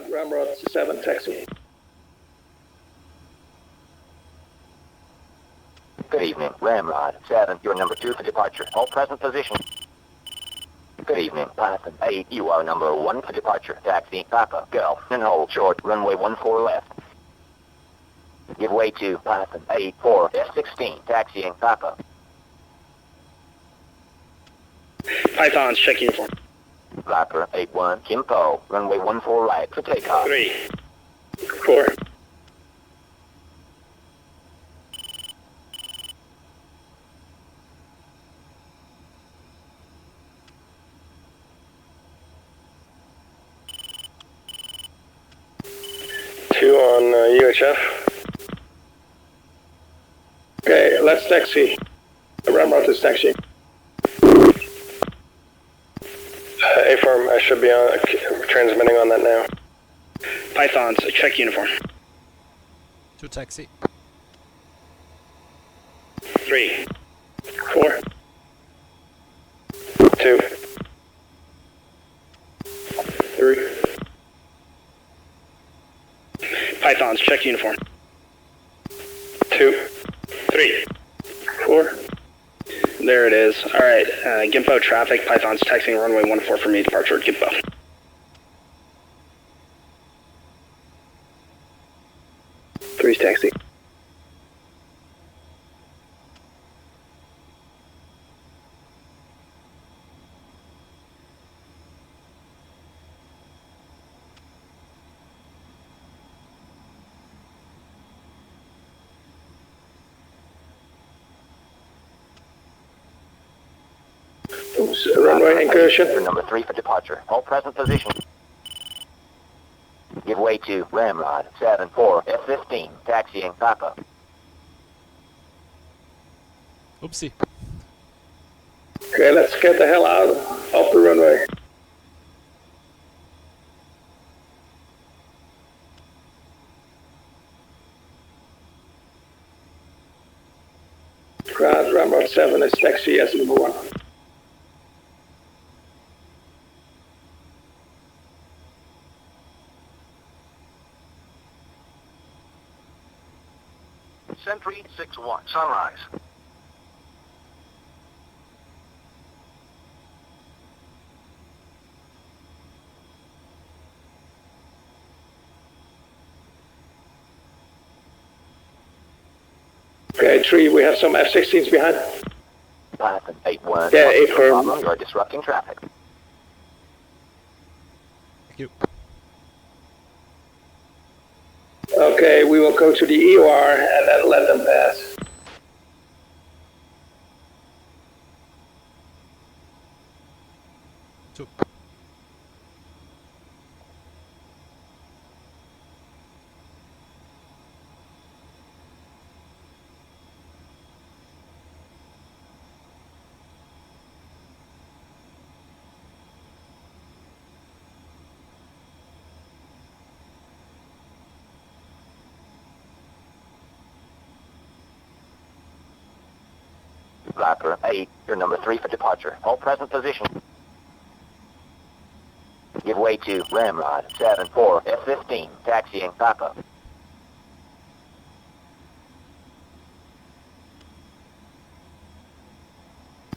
Ramrod 7, taxi. Good evening, Ramrod 7, you're number 2 for departure. All present position. Good evening, Python 8, you are number 1 for departure. Taxi, Papa, Golf, and hold short, runway 14 left. Give way to Python 8-4, F-16, taxiing Papa. Pythons, check uniform. Viper 8-1, Kimpo, runway 14 right for takeoff. 3, 4. Two on UHF. Okay, let's taxi. Ramrod is taxi. A-firm, I should be on transmitting on that now. Pythons, check uniform. 2 taxi. 3, 4. 2. 3. Pythons, check uniform. 2. 3. 4. There it is. Alright, Gimpo traffic, Pythons taxiing runway 14 for me, departure at Gimpo. Three's taxi. Oops, runway incursion. You're number 3 for departure. All present position. Give way to Ramrod 7-4, F-15, taxiing Papa. Oopsie. Okay, let's get the hell out of the runway. Ground Ramrod 7 is taxi as number 1. Sentry 6-1, sunrise. Okay, 3, we have some F-16s behind. Python 8-1. Yeah, What's your 8-firm. problem? You are disrupting traffic. Thank you. Okay, we will go to the EOR and then let them pass. Two. Viper 8, you're number 3 for departure. All present position. Give way to Ramrod 7-4, F-15, taxiing Papa.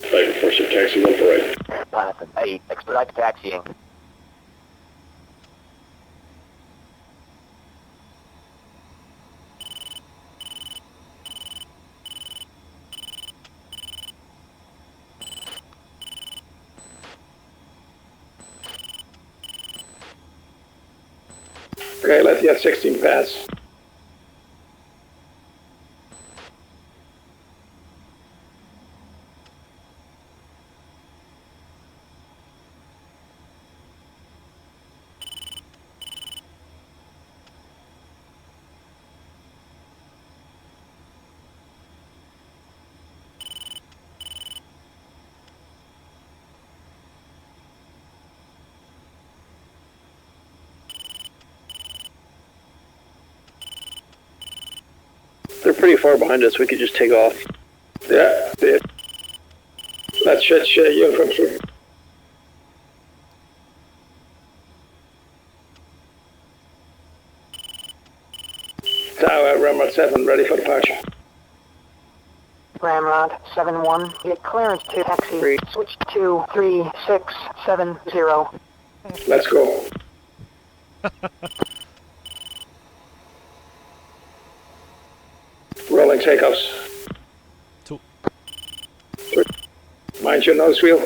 Viper first of taxi 1 for right. Python 8, expedite taxiing. Okay, let the F-16 pass. They're pretty far behind us, we could just take off. Yeah, yeah. Let's switch uniform through. Tower, Ramrod 7, ready for departure. Ramrod 7-1, get clearance to taxi. 3. Switch to 3670. Let's go. Rolling takeoffs. 2. 3. Mind your nose wheel.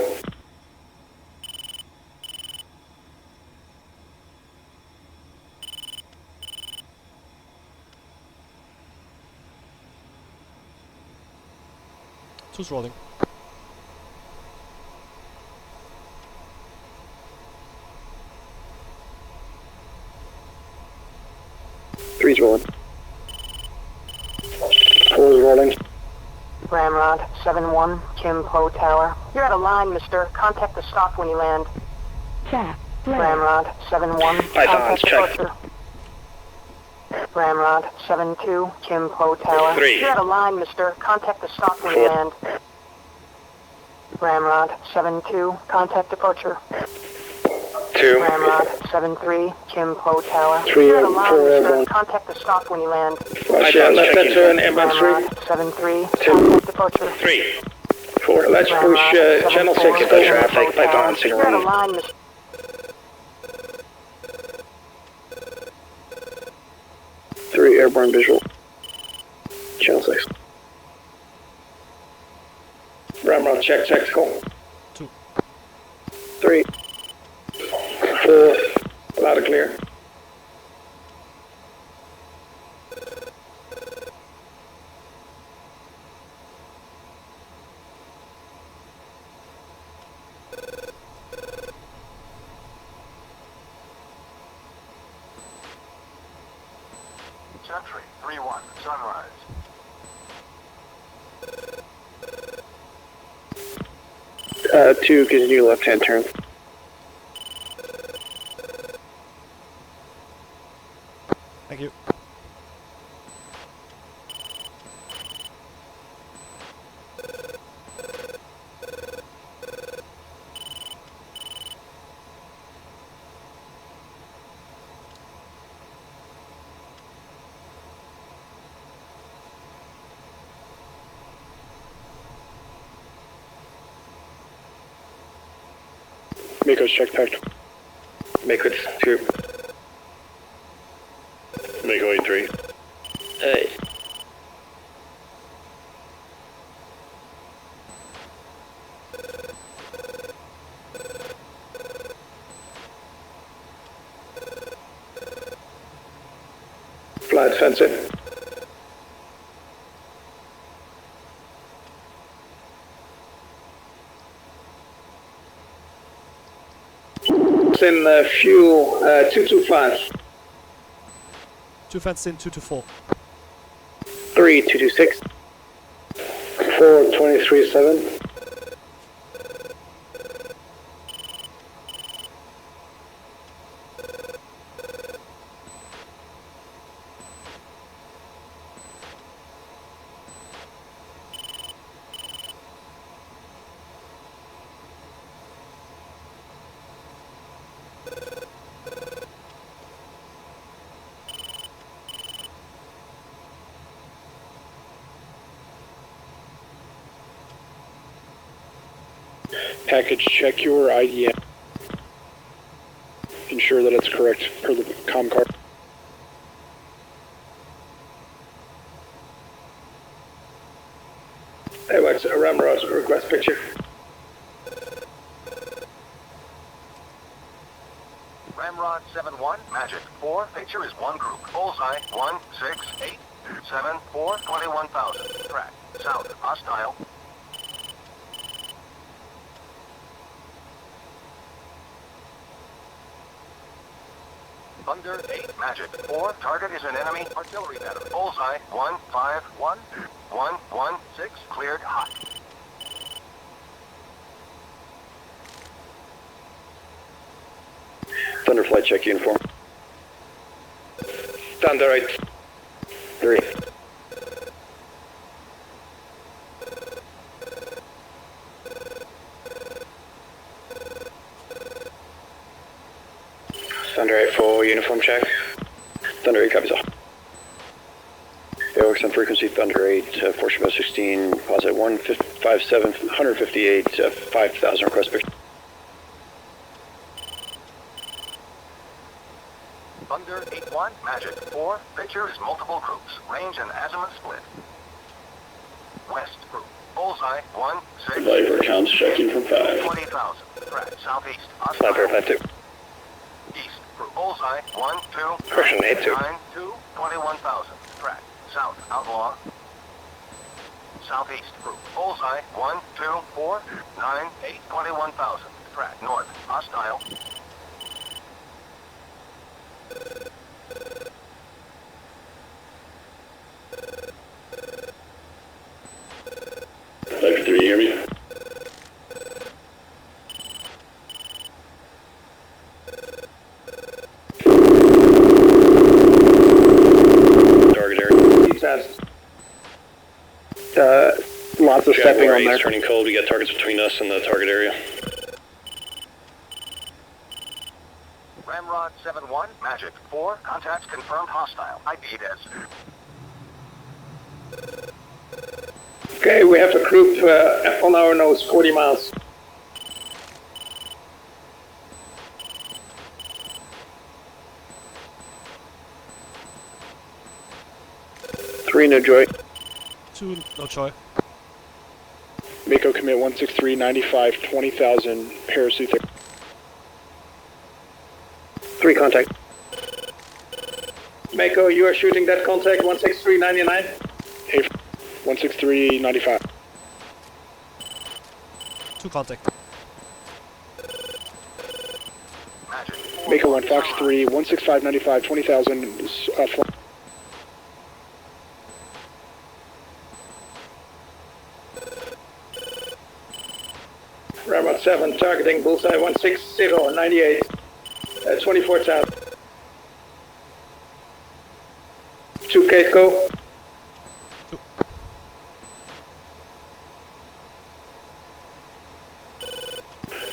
Two's rolling. Three's rolling. Four's rolling. Ramrod 7-1, Kim Po Tower. You're out of line, mister. Contact the stop when you land. Check. Ramrod 7-1, Pythons, contact check. departure. Ramrod 7-2, Kim Po Tower. 3. You're out of line, mister. Contact the stop when you 4. land. Ramrod 7-2, contact departure. 2. Ramrod 7-3, Kim Po Tower. 3 You're out of and line, 4 mister. airborne. Contact the stop when you land. Watch out, left hand turn, inbound 3. Ramrod 7-3, contact departure. 3. 4. Let's push Ramrod channel 6. 7-4, Info Go. traffic, Kim Po Python, Tower. signal You're out of 1. line, mister. 3 airborne visual. Channel 6. Ramrod check, tactical. 2. 3. 4. Loud and clear. Sentry 3-1, sunrise. Two, continue left hand turn. Thank you. Mako's check packed. Mako's 2. Mako 8-3. Hey. Flight fencing. In fuel 225. 2 fenced in, 2 to 4. 3 226. 4 23-7. Package, check your IDM. Ensure that it's correct per the comm card. Hey, what's Ramrod's request picture? Ramrod 7-1, Magic 4, picture is one group. Bullseye 1, 6, 8, 7, 4, 21,000. Track, south, hostile. Thunder 8, Magic 4, target is an enemy artillery battery. Bullseye 1, 5, 1, 1, 1, 6, cleared hot. Thunder flight check uniform. Thunder 8. 3. Thunder 8 full uniform check. Thunder 8 copies all. Works on frequency Thunder 8, Force About 16, posit 157, 158, 5,000 request picture. Thunder 8-1, Magic 4, pictures multiple groups, range and azimuth split. West group, bullseye 1, 6. Viper counts checking from 5. 20,000, track southeast, Flight Bear 5-2. East group, bullseye 1, 2, Correction, 8-2. 9, 2, 21,000, track south, outlaw. Southeast group, bullseye 1, 2, 4, 9, 8, 21,000, track north, hostile. Viper 3, hear me? Target area. Lots of stepping Jaguar on 8's there. turning cold. We got targets between us and the target area. Ramrod 7-1, Magic 4, contacts confirmed hostile. ID'd as. Okay, we have a group on our nose, 40 miles. Three, no joy. 2, no Choi. Mako commit 163, 95, 20,000, parachute there. 3 contact. Mako, you are shooting that contact, 16399. Hey, 163, 95. 2 contact. Magic 4. Mako 1, Fox 3, 165, 95, 20,000, Ramrod 7, targeting bullseye 160, 98. 24,000. 2 Kate, go.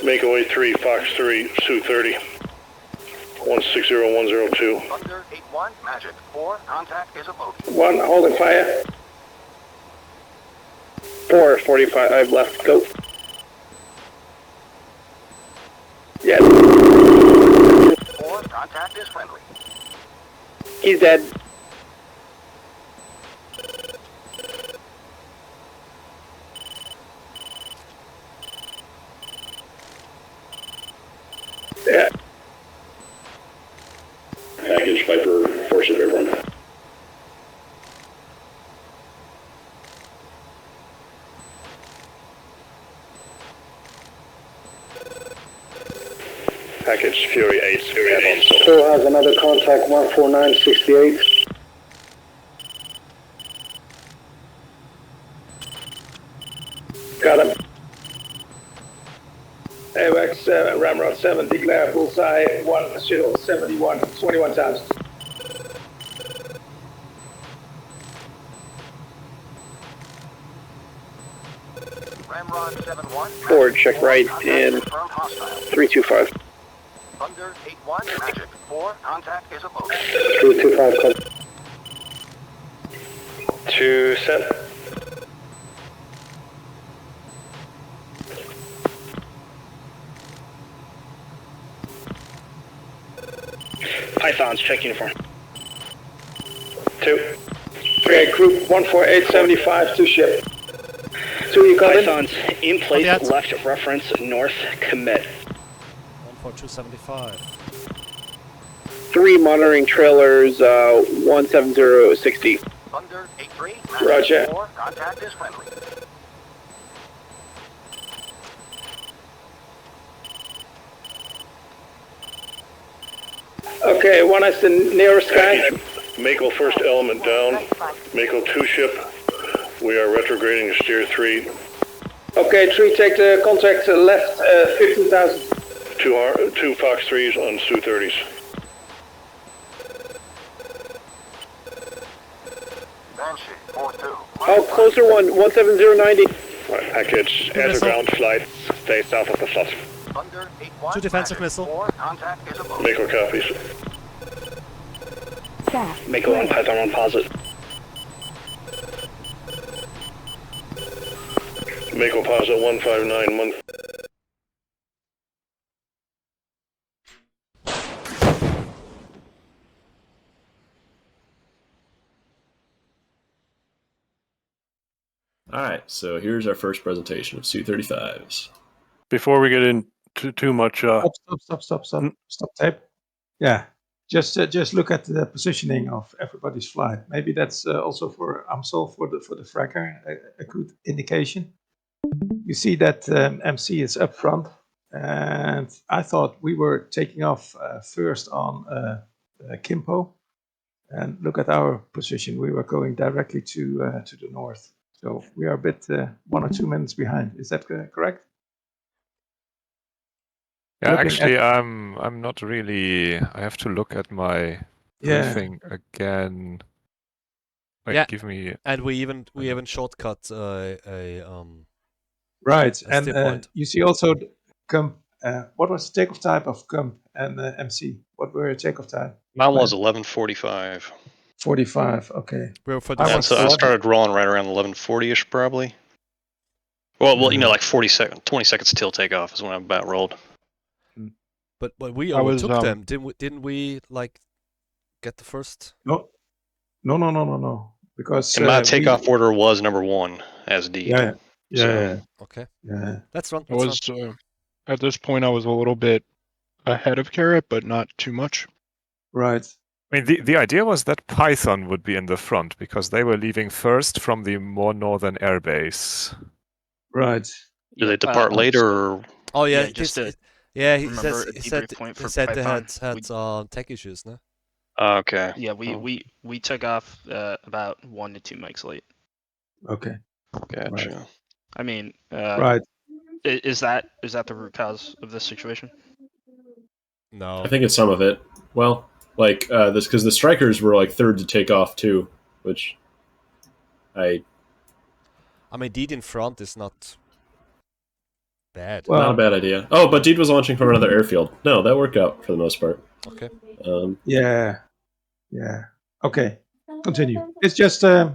Mako 83, Fox 3, Sioux 30, 160102. Thunder 8-1, Magic 4, contact is a bogey. 1 holding fire. 4, 45 left, go. Yes. 4, contact is friendly. He's dead. Yeah. Package Viper, force it everyone. Package Fury 8, Fury 8. Still has another contact, 14968. Got him. AWACS Ramrod 7, declare bullseye 1071, 21,000. Ramrod 7-1. Forward, check right in Confirmed hostile. 325. Thunder 8-1, Magic 4, contact is a bogey. 325, 2 set. Pythons, check uniform. 2. Okay, group 14875 to ship. 2, you got it? Pythons in place, Copy that. left reference, north, commit. 14275. 3 monitoring trailers, 17060. Thunder 8-3, Roger. Magic 4, contact is friendly. Okay, one is the nearest guy. Mako first element down. Mako 2 ship. We are retrograding to steer 3. Okay, 3, take the contact left, 15,000. 2 Fox 3s on Sioux 30s. Banshee 4-2. Oh, closer one, 17090. Alright, package, Good air to missile. ground flight. Stay south of the slot. Thunder 8-1, 2 defensive Magic missile. 4, contact is a bogey. Mako copies. Staff. Mako 1, Python 1, posit. Mako Plaza 159 month. Alright, so here's our first presentation of Su-35s. Before we get into too much... Stop tape. Yeah, just look at the positioning of everybody's flight. Maybe that's also for AMSOL, for the fracker, a good indication. You see that MC is up front, and I thought we were taking off first on Kimpo. And look at our position. We were going directly to the north. So we are a bit 1 or 2 minutes behind. Is that correct? Yeah, Looking actually, I'm not really... I have to look at my briefing again. Like, Yeah. give me... And we even shortcut right, a steer and point. you see also CUMP. What was the takeoff type of CUMP and MC? What were your takeoff time? Mine was 11:45. 45. Okay. We're for I Yeah, was so I started rolling right around 11:40ish, probably. Well, you know, like 20 seconds till takeoff is when I about rolled. But we I was, overtook them, didn't we? Like, get the first? No. Because And my takeoff order was number 1 as D. Yeah. Okay. Yeah. Let's run. I was at this point I was a little bit ahead of Carrot, but not too much. Right. I mean, the idea was that Python would be in the front because they were leaving first from the more northern airbase. Right. Did they depart later? Or... Oh yeah, Yeah, just to he remember a said debrief point they for said they Python. had tech issues, no? Okay. Yeah, we took off about 1 to 2 mics late. Okay. Gotcha. Right. I mean, Right. is that the root cause of this situation? No. I think it's some of it. Well, like this because the strikers were like third to take off too, which I mean, Deed in front is not bad. Well, not a bad idea. Oh, but Deed was launching from another airfield. No, that worked out for the most part. Okay. Yeah. Okay. Continue. It's just a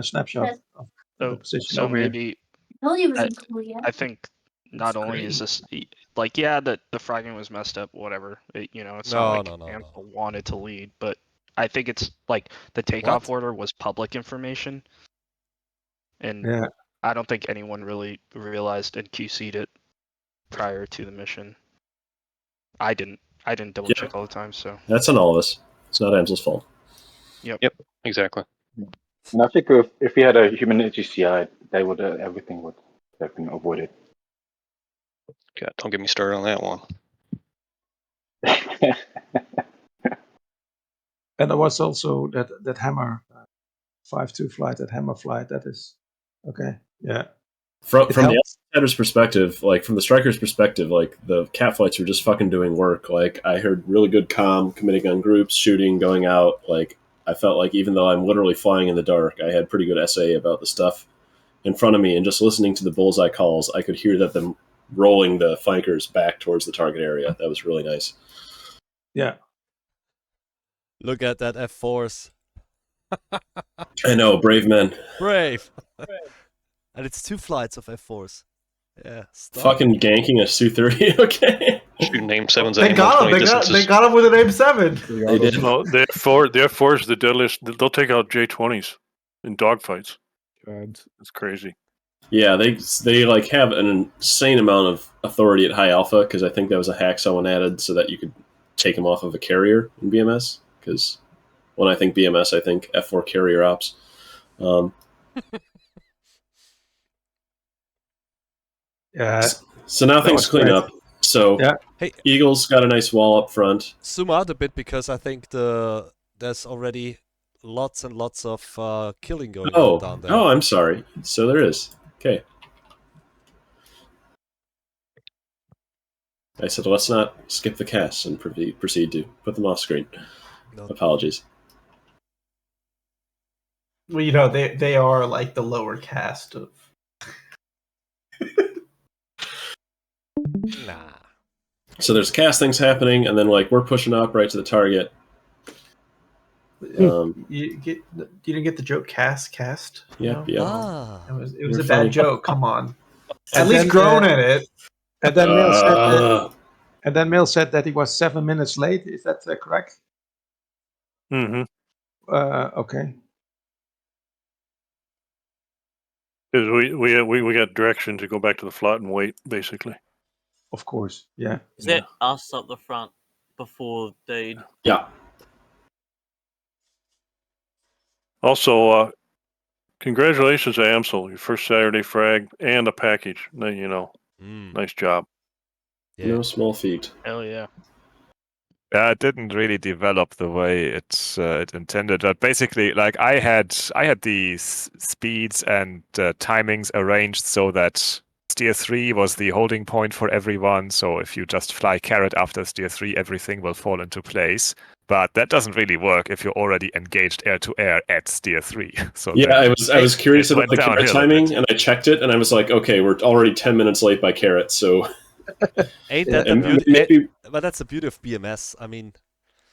snapshot of the position So over here. maybe I think not only is this like, yeah, the fragging was messed up, whatever. It's not like Ansel wanted to lead, but I think it's like the takeoff order was public information, and I don't think anyone really realized and QC'd it prior to the mission. I didn't double check all the time, so That's on all of us. It's not Amsel's fault. Yep. Exactly. And I think if we had a human GCI, they would everything would have been avoided. God, don't get me started on that one. And there was also that Hammer 5-2 flight, that Hammer flight. That is okay. Yeah. From the outsider's perspective, like from the striker's perspective, like the cat flights were just fucking doing work. Like I heard really good comm, committing on groups, shooting, going out. Like I felt like even though I'm literally flying in the dark, I had pretty good SA about the stuff in front of me, and just listening to the bullseye calls, I could hear that them rolling the flankers back towards the target area. That was really nice. Yeah. Look at that F-Force. I know, brave men. Brave. And it's 2 flights of F-Force. Yeah. Stop. Fucking ganking a Su-30. Okay. Shooting AIM-7s. They got him with an AIM-7. They did. No, the F4 is the deadliest. They'll take out J-20s in dogfights. It's crazy. Yeah, they like have an insane amount of authority at high alpha because I think that was a hack someone added so that you could take them off of a carrier in BMS. Because when I think BMS, I think F4 carrier ops. Yeah. So now things clean up. So Hey, Eagles got a nice wall up front. Zoom out a bit because I think there's already lots and lots of killing going on down there. Oh, I'm sorry. So there is. Okay. I said let's not skip the cast and proceed to put them off screen. No. Apologies. Well, they are like the lower caste of. Nah. So there's cast things happening, and then like we're pushing up right to the target. You didn't get the joke cast? Yeah. It was You're a funny. bad joke. Come on. And At least then, groan at it. And then Mail said that, he was 7 minutes late. Is that correct? Mm-hmm. Okay. Because we got direction to go back to the flat and wait, basically. Of course, yeah. Is it us up the front before they? Yeah. Also, congratulations, Amsel, your first Saturday frag and a package. Nice job. Yeah. No small feat. Hell yeah. It didn't really develop the way it intended. But basically, like I had the speeds and timings arranged so that steer 3 was the holding point for everyone. So if you just fly carrot after steer 3, everything will fall into place. But that doesn't really work if you're already engaged air to air at steer 3. So yeah, I was curious about the carrot timing, and I checked it, and I was like, okay, we're already 10 minutes late by carrot, so. Ain't that the beauty? But that's the beauty of BMS. I mean.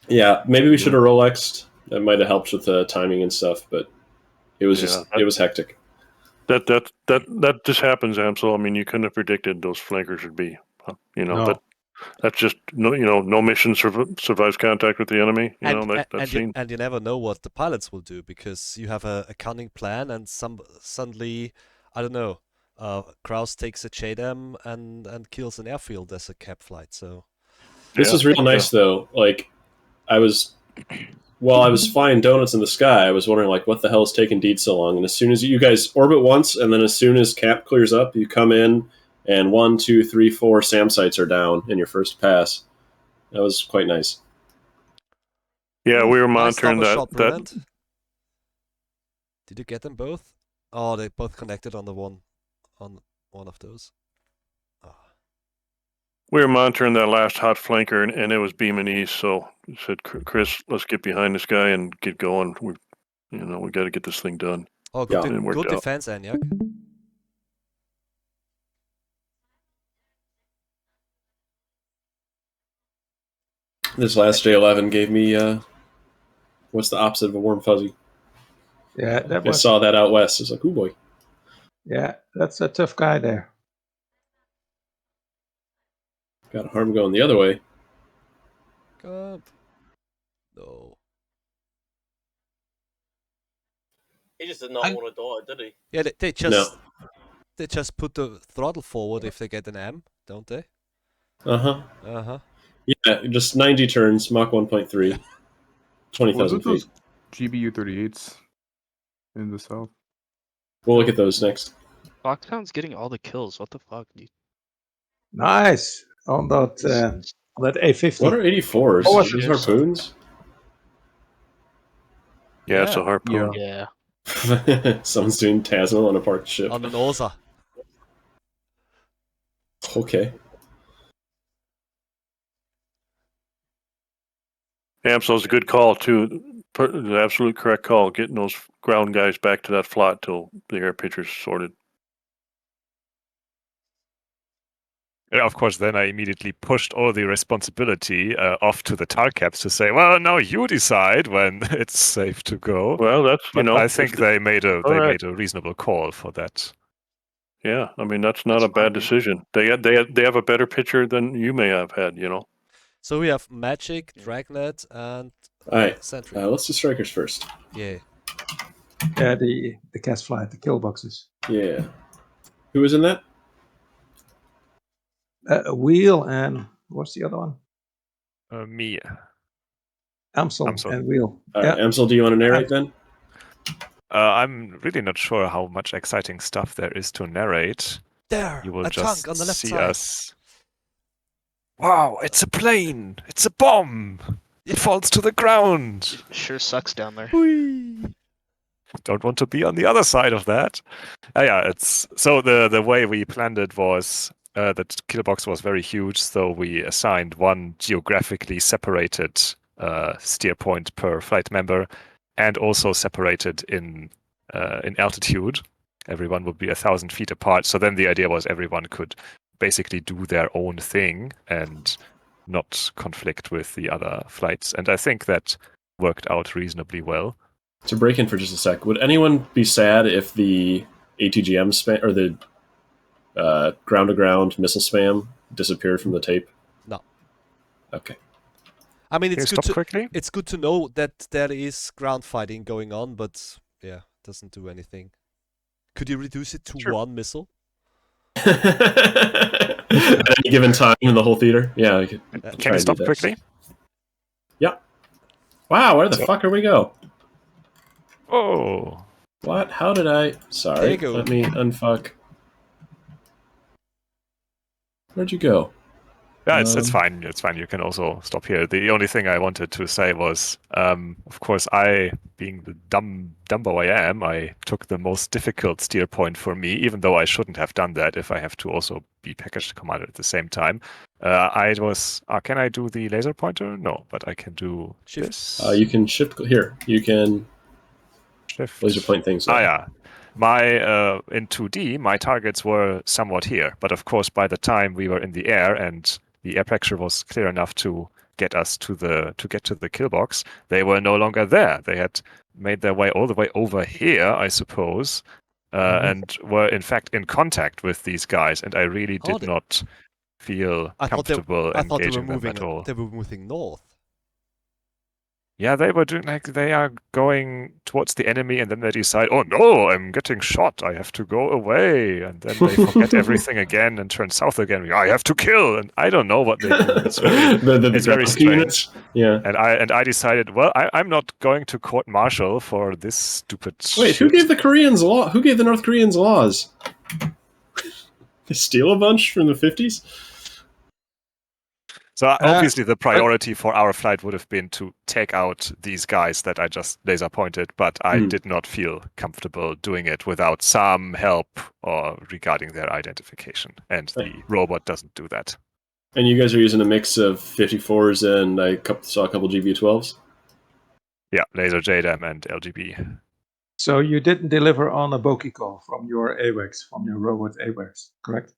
Yeah, maybe we should have Rolexed. That might have helped with the timing and stuff, but it was it was hectic. That just happens, Amsel. I mean, you couldn't have predicted those flankers would be. That's just no mission survives contact with the enemy. And you never know what the pilots will do because you have a cunning plan, and suddenly, I don't know, Kraus takes a JDAM and kills an airfield as a cap flight. So this was real nice though. Like while I was flying donuts in the sky, I was wondering like what the hell is taking Deed so long. And as soon as you guys orbit once, and then as soon as cap clears up, you come in. And 1, 2, 3, 4 SAM sites are down in your first pass. That was quite nice. Yeah, we were monitoring that. Did you get them both? Oh, they both connected on one of those. Oh. We were monitoring that last hot flanker, and it was beaming east. So I said, Chris, let's get behind this guy and get going. We got to get this thing done. Oh, good defense, Anyak. This last J11 gave me what's the opposite of a warm fuzzy? Yeah, I saw that out west. I was like, "Oh boy." Yeah, that's a tough guy there. Got a harm going the other way. God. No. He just did not want to die, did he? Yeah, they just put the throttle forward if they get an M, don't they? Yeah, just 90 turns, Mach 1.3, 20,000 feet. GBU-38s in the south. We'll look at those next. Foxhound's getting all the kills. What the fuck, dude? Nice on that A50. What are 84s? Oh, those harpoons? Yeah, it's a harpoon. Yeah. Someone's doing Tasman on a parked ship. On an Osa. Okay. Amsel's a good call, too. The absolute correct call, getting those ground guys back to that flat till the air picture's sorted. Yeah, of course, then I immediately pushed all the responsibility off to the tar caps to say, well, now you decide when it's safe to go. Well, I think they made a reasonable call for that. Yeah, I mean, that's not a bad decision. They have a better pitcher than you may have had, So we have Magic, Dragnet, and Sentry. Let's do Strikers first. Yeah. Yeah, the cast flight, the kill boxes. Yeah. Who was in that? Wheel and what's the other one? Me. Amsel and Wheel. Amsel, do you want to narrate then? I'm really not sure how much exciting stuff there is to narrate. There, you will a just tank on the left see side. us. Wow, it's a plane! It's a bomb! It falls to the ground! It sure sucks down there. Whee! Don't want to be on the other side of that. So the way we planned it was that kill box was very huge, so we assigned one geographically separated steer point per flight member, and also separated in altitude. Everyone would be 1,000 feet apart. So then the idea was everyone could basically do their own thing and not conflict with the other flights. And I think that worked out reasonably well. To break in for just a sec, would anyone be sad if the ATGM spam or the ground-to-ground missile spam disappeared from the tape? No. Okay. I mean, Can you it's good stop quickly? It's good to know that there is ground fighting going on, but yeah, it doesn't do anything. Could you reduce it to one missile? At any given time in the whole theater? Yeah. Can you stop quickly? Yeah. Wow, where the fuck are we go? Oh. What? How did I... Sorry, Diego. let me unfuck. Where'd you go? Yeah, it's fine. It's fine. You can also stop here. The only thing I wanted to say was, of course, I, being the dumbo I am, I took the most difficult steer point for me, even though I shouldn't have done that if I have to also be package commander at the same time. I was... can I do the laser pointer? No, but I can do shift. This. You can shift... Here, you can... Shift. Laser point things. Yeah. My in 2D, my targets were somewhat here, but of course, by the time we were in the air and the air pressure was clear enough to get us to get to the kill box, they were no longer there. They had made their way all the way over here, I suppose, and were in fact in contact with these guys. And I really did not feel comfortable engaging them at all. They were moving north. Yeah, they were doing they are going towards the enemy, and then they decide, oh no, I'm getting shot, I have to go away, and then they forget everything again and turn south again. I have to kill, and I don't know what they do. It's very, it's very strange. Units. Yeah. And I decided, well, I'm not going to court martial for this stupid. Wait, shit. who gave the Koreans law? Who gave the North Koreans laws? They steal a bunch from the 50s? So obviously the priority for our flight would have been to take out these guys that I just laser pointed, but I did not feel comfortable doing it without some help or regarding their identification. And the robot doesn't do that. And you guys are using a mix of 54s and I saw a couple GBU-12s? Yeah, laser JDAM and LGB. So you didn't deliver on a bogey call from your AWACS, from your robot AWACS, correct?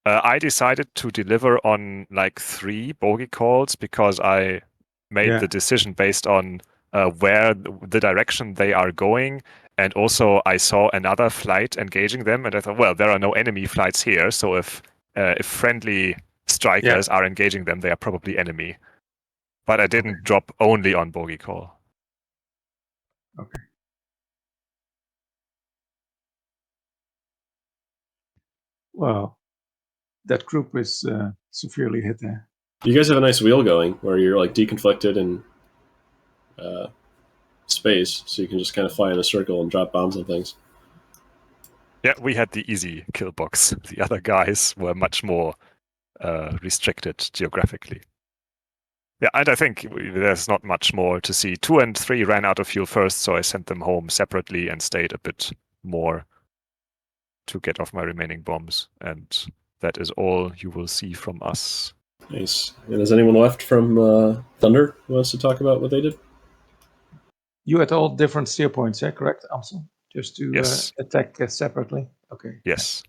I decided to deliver on like 3 bogey calls because I made the decision based on where the direction they are going, and also I saw another flight engaging them, and I thought, well, there are no enemy flights here, so if friendly strikers are engaging them, they are probably enemy. But I didn't drop only on bogey call. Okay. Well, that group is severely hit there. You guys have a nice wheel going where you're like deconflicted in space, so you can just kind of fly in a circle and drop bombs on things. Yeah, we had the easy kill box. The other guys were much more restricted geographically. Yeah, and I think there's not much more to see. 2 and 3 ran out of fuel first, so I sent them home separately and stayed a bit more to get off my remaining bombs. And that is all you will see from us. Nice. And is anyone left from Thunder who wants to talk about what they did? You had all different steer points, correct, Amsel? Just to attack separately? Okay. Yes.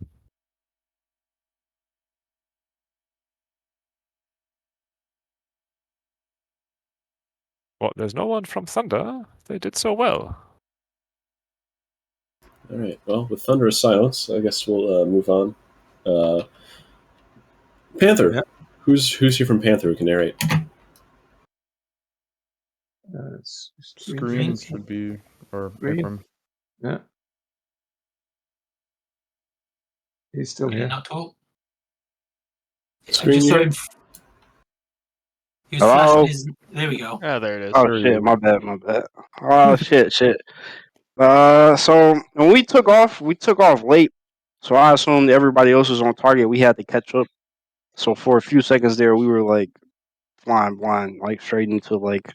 Well, there's no one from Thunder. They did so well. All right. Well, with thunderous silence, I guess we'll move on. Panther. Yeah. Who's here from Panther who can narrate? Screen should be, or Abram. Yeah. He's still here. Not talk. Screen here. Hello? There we go. Oh, there it is. Oh, shit. My bad. Oh, shit. So when we took off late. So I assumed everybody else was on target. We had to catch up. So for a few seconds there, we were like flying blind, like straight into like,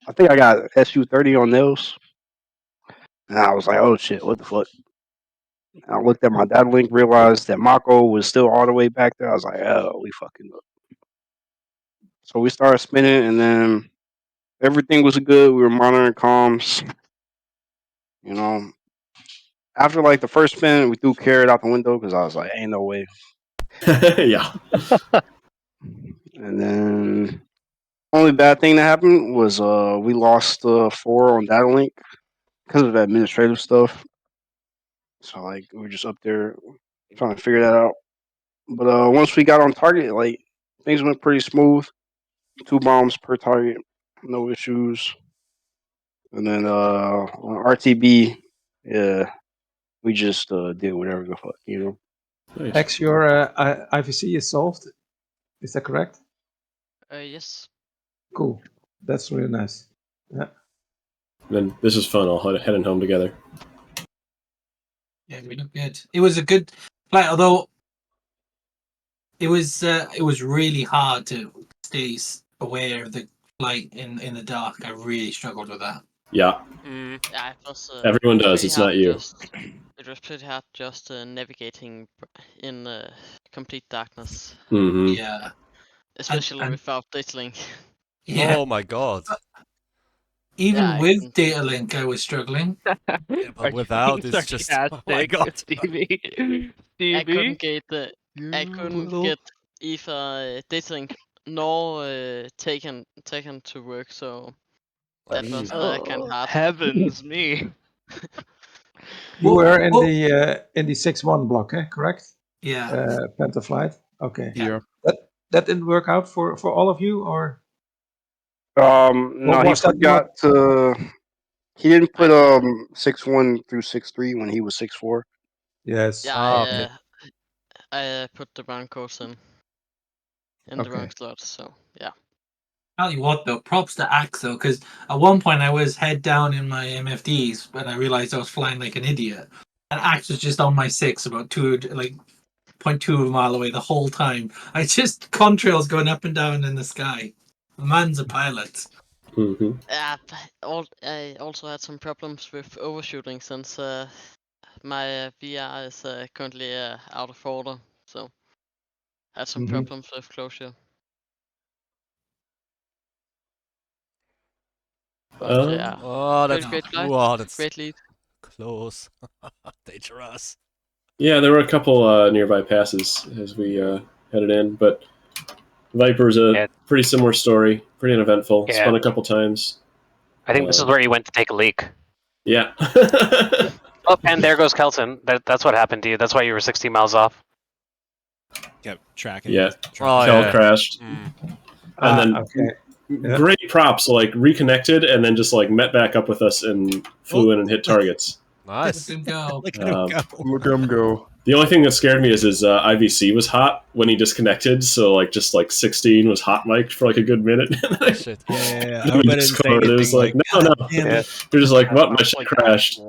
I think I got SU-30 on those. And I was like, oh shit, what the fuck? And I looked at my data link, realized that Mako was still all the way back there. I was like, oh, we fucking up. So we started spinning, and then everything was good. We were monitoring comms. You know, after like the first spin, we threw Carrot out the window because I was like, ain't no way. Yeah. And then Only bad thing that happened was we lost 4 on data link because of administrative stuff. So like we were just up there trying to figure that out. But once we got on target, like things went pretty smooth. 2 bombs per target, no issues. And then on RTB, yeah, we just did whatever the fuck, you know. Nice. X, your IVC is solved. Is that correct? Yes. Cool. That's really nice. Yeah. Then this is fun. All heading home together. Yeah, we look good. It was a good flight, although it was really hard to stay aware of the flight in the dark. I really struggled with that. Yeah. Yeah, it was. Everyone does. pretty It's hard not you. It was pretty hard just navigating in complete darkness. Mm-hmm. Yeah. Especially without data link. Yeah. Oh my god. Even Yeah, with data link, I was struggling. Yeah, but without, it's just. Oh my god. Stevie. I couldn't Stevie. get either data link nor taken to work, so that was kind of hard. Heavens me. You were in the 6-1 block, correct? Yeah. Penta flight. Okay. Yeah. That didn't work out for all of you, or? No, he was that forgot to. He didn't put 6-1 through 6-3 when he was 6-4. Yes. Yeah, I put the wrong course in the wrong Okay. slot, so yeah. Tell you what though, props to Axe though, because at one point I was head down in my MFDs when I realized I was flying like an idiot, and Axe was just on my 6 about 0.2 of a mile away the whole time. I just contrails going up and down in the sky. The man's a pilot. Mm-hmm. I also had some problems with overshooting since my VR is currently out of order, so I had some problems with closure. But yeah, Oh, that's great flight, wow, that's great lead. Close. Dangerous. Yeah, there were a couple nearby passes as we headed in, but Viper's a pretty similar story, pretty uneventful. Yeah. Spun a couple times. I think this is where you went to take a leak. Yeah. Oh, and there goes Kelton. That's what happened to you. That's why you were 60 miles off. Kept tracking. Yeah. Oh, Kel yeah. crashed. And then great props, like reconnected and then just like met back up with us and flew in and hit targets. Nice. Look at him go. Look at him go. The only thing that scared me is his IVC was hot when he disconnected, so like just like 16 was hot mic'd for like a good minute. Shit. Yeah. I hope I didn't say anything. It was like, no. Yeah. You're just like, what? My shit crashed.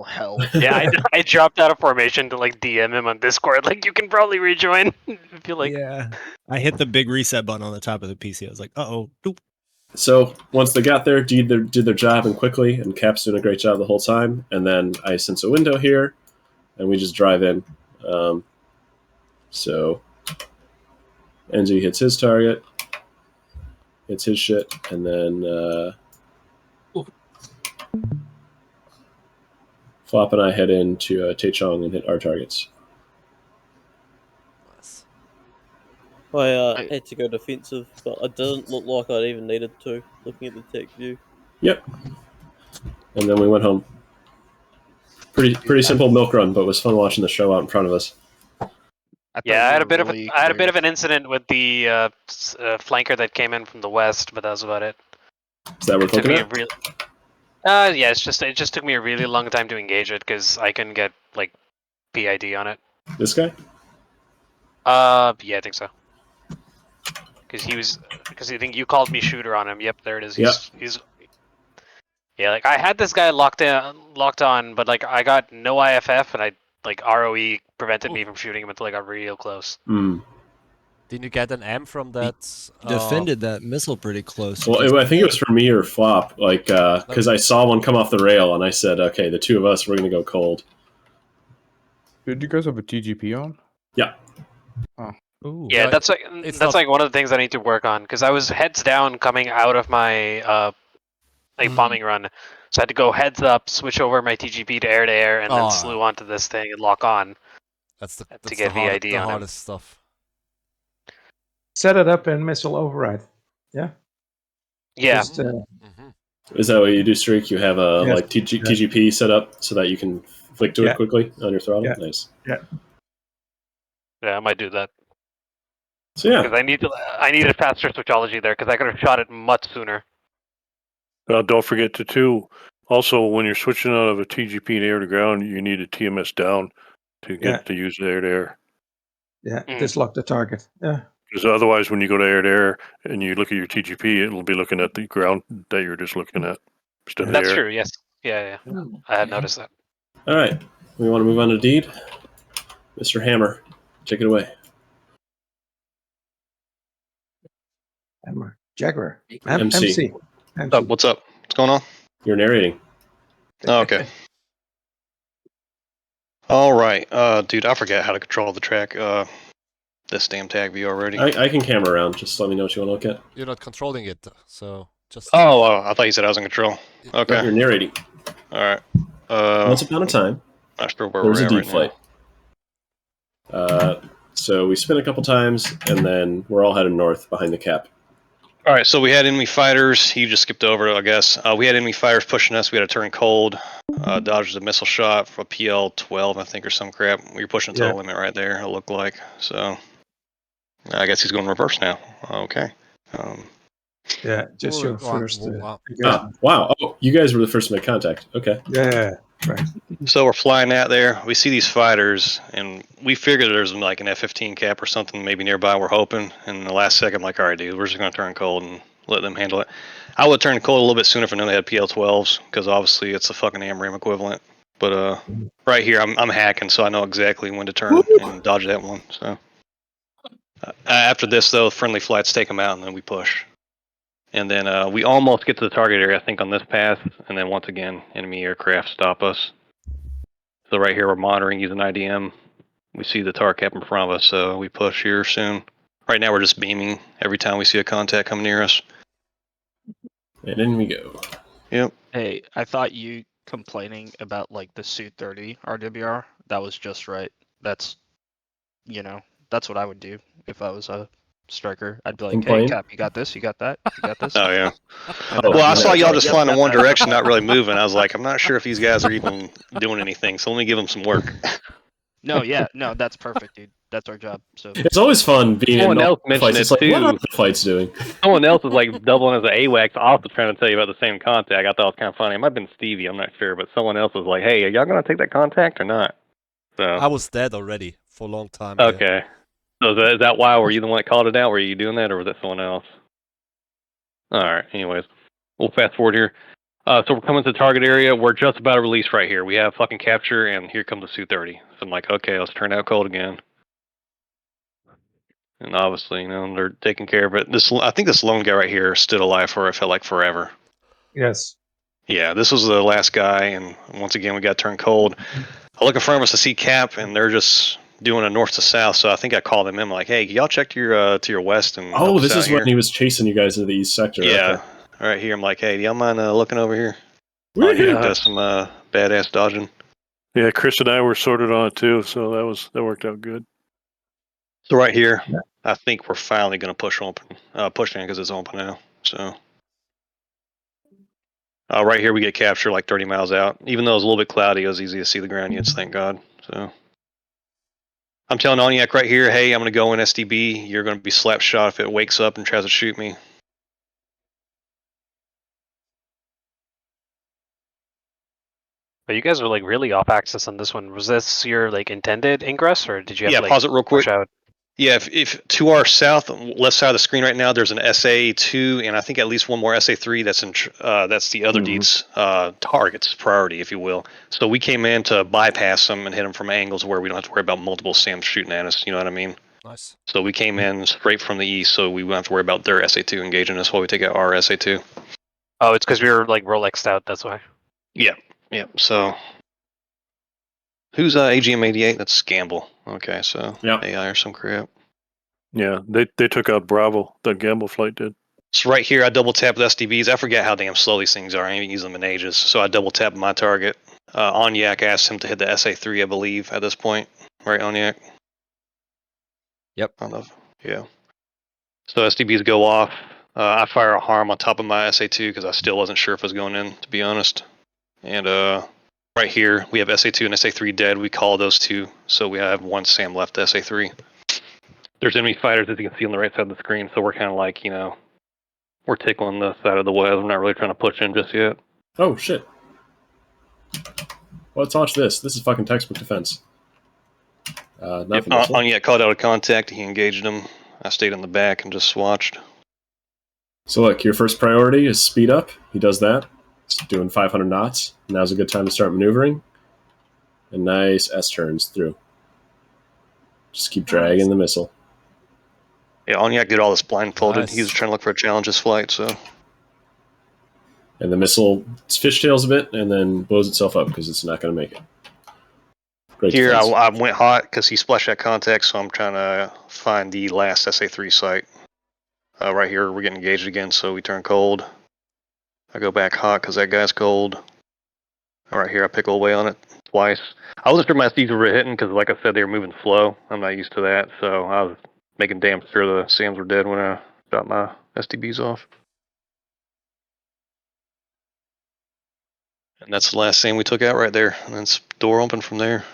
Yeah, I dropped out of formation to like DM him on Discord. Like, you can probably rejoin. I feel like. Yeah. I hit the big reset button on the top of the PC. I was like, uh-oh. Doop. So once they got there, did their job and quickly, and Cap's doing a great job the whole time. And then I sense a window here, and we just drive in. So NG hits his target, hits his shit, and then Flop and I head into Taechong and hit our targets. I had to go defensive, but it didn't look like I even needed to, looking at the tech view. Yep. And then we went home. Pretty simple milk run, but it was fun watching the show out in front of us. Yeah, I had a bit of an incident with the flanker that came in from the west, but that was about it. Is that what we're looking at? Yeah, it just took me a really long time to engage it because I couldn't get like PID on it. This guy? Yeah, I think so. Because I think you called me shooter on him. Yep, there it is. He's yeah, like I had this guy locked on, but like I got no IFF and I like ROE prevented me from shooting him until I got real close. Didn't you get an M from that? Defended that missile pretty close. Well, I think it was for me or Flop, like because I saw one come off the rail and I said, okay, the two of us, we're gonna go cold. Did you guys have a TGP on? Yeah. Oh. Ooh. Yeah, that's like one of the things I need to work on because I was heads down coming out of my bombing run, so I had to go heads up, switch over my TGP to air, and then slew onto this thing and lock on. That's to get VID the on hardest stuff. Set it up in missile override. Yeah. Yeah. Just, Is that what you do, Streak? You have a Yes. like TGP set up so that you can flick to Yeah. it quickly on your throttle? Yeah. Nice. Yeah. Yeah, I might do that. So yeah. Because I need a faster switchology there because I could have shot it much sooner. Don't forget to also when you're switching out of a TGP to air to ground, you need a TMS down to get to use the air to air. Yeah, dislock the target. Yeah. Because otherwise, when you go to air and you look at your TGP, it'll be looking at the ground that you're just looking at instead of the That's air. true. Yes. Yeah. I had noticed that. All right. We want to move on to Deed. Mr. Hammer, take it away. Hammer. Jaguar. MC. What's up? What's going on? You're narrating. Oh, okay. All right, dude. I forgot how to control the track. This damn tag view already. I can camera around. Just let me know what you want to look at. You're not controlling it, so just. Oh, I thought you said I was in control. Okay. No, you're narrating. All right. Once upon a time, not sure where there was we're a at deep right flight. So we spin a couple times, and then we're all headed north behind the cap. All right, so we had enemy fighters. He just skipped over it, I guess. We had enemy fighters pushing us. We had to turn cold. Dodged a missile shot for a PL-12, I think, or some crap. We were pushing to the limit right there, it looked like. So I guess he's going reverse now. Okay. Yeah, just your first engagement. Wow. Oh, you guys were the first to make contact. Okay. Yeah, right. So we're flying out there. We see these fighters, and we figured there's like an F-15 cap or something maybe nearby. We're hoping. And in the last second, I'm like, all right, dude, we're just going to turn cold and let them handle it. I would turn cold a little bit sooner if I knew they had PL-12s, because obviously it's the fucking AMRAAM equivalent. But right here, I'm hacking, so I know exactly when to turn and dodge that one. So after this, though, friendly flights take them out, and then we push. And then we almost get to the target area, I think, on this path. And then once again, enemy aircraft stop us. So right here, we're monitoring using IDM. We see the tar cap in front of us, so we push here soon. Right now, we're just beaming every time we see a contact come near us. And in we go. Yep. Hey, I thought you complaining about like the Su-30 RWR. That was just right. That's, that's what I would do if I was a striker. I'd be like, Complain? hey, Cap, you got this, you got that, you got this. Oh, yeah. And Well, I then saw y'all just yep, flying in got one that. direction, not really moving. I was like, I'm not sure if these guys are even doing anything, so let me give them some work. No, that's perfect, dude. That's our job. So It's always fun being Someone in else fights. mentioned It's it, like, too. what are the fights doing? Someone else was like doubling as an AWACS, also trying to tell you about the same contact. I thought it was kind of funny. It might have been Stevie, I'm not sure, but someone else was like, hey, are y'all going to take that contact or not? So I was dead already for a long time. Okay. So is that why? Were you the one that called it out? Were you doing that, or was that someone else? All right. Anyways, we'll fast forward here. So we're coming to the target area. We're just about to release right here. We have fucking capture, and here comes the Su-30. So I'm like, okay, let's turn out cold again. And obviously, they're taking care of it. I think this lone guy right here stood alive for, it felt like, forever. Yes. Yeah, this was the last guy, and once again, we got turned cold. I look in front of us to see Cap, and they're just doing a north to south. So I think I called them in, like, hey, y'all check to your west and Oh, this is here. when he was chasing you guys into the east sector. Yeah, Okay. right here. I'm like, hey, do y'all mind looking over here? Yeah. Does some badass dodging. Yeah, Chris and I were sorted on it too, so that worked out good. So right here, I think we're finally going to push in because it's open now. So right here we get captured like 30 miles out. Even though it was a little bit cloudy, it was easy to see the ground units, thank God. So I'm telling Oniak right here, hey, I'm going to go in SDB. You're going to be slap shot if it wakes up and tries to shoot me. But you guys are like really off axis on this one. Was this your like intended ingress, or did you have to like pause it real quick. push out? Yeah, if to our south, left side of the screen right now, there's an SA2, and I think at least one more SA3 that's the other Deed's target's priority, if you will. So we came in to bypass them and hit them from angles where we don't have to worry about multiple SAMs shooting at us. You know what I mean? Nice. So we came in straight from the east, so we won't have to worry about their SA2 engaging us while we take out our SA2. Oh, it's because we were like Rolexed out. That's why. Yeah. So who's AGM-88? That's Gamble. Okay, so AI or some crap. Yeah, they took out Bravo. The Gamble flight did. So right here, I double tap with SDBs. I forget how damn slow these things are. I haven't used them in ages. So I double tap my target. Oniak asked him to hit the SA3, I believe, at this point. Right, Oniak? Yep. I don't know. Yeah. So SDBs go off. I fire a harm on top of my SA2 because I still wasn't sure if it was going in, to be honest. And right here, we have SA2 and SA3 dead. We call those two, so we have one SAM left to SA3. There's enemy fighters, as you can see on the right side of the screen, so we're kind of like, we're tickling the side of the web. I'm not really trying to push in just yet. Oh, shit. Let's watch this. This is fucking textbook defense. Nothing. Onyek called out of contact. He engaged him. I stayed in the back and just watched. So look, your first priority is speed up. He does that. It's doing 500 knots. Now's a good time to start maneuvering. And nice S-turns through. Just keep dragging the missile. Yeah, Onyek did all this blindfolded. Nice. He was trying to look for a challenge this flight, so. And the missile fishtails a bit and then blows itself up because it's not going to make it. Great Here, defense. I went hot because he splashed that contact, so I'm trying to find the last SA3 site. Right here, we're getting engaged again, so we turn cold. I go back hot because that guy's cold. Right here, I pickle away on it twice. I wasn't sure my SDs were hitting because, like I said, they were moving slow. I'm not used to that, so I was making damn sure the SAMs were dead when I got my SDBs off. And that's the last SAM we took out right there. And then it's door open from there.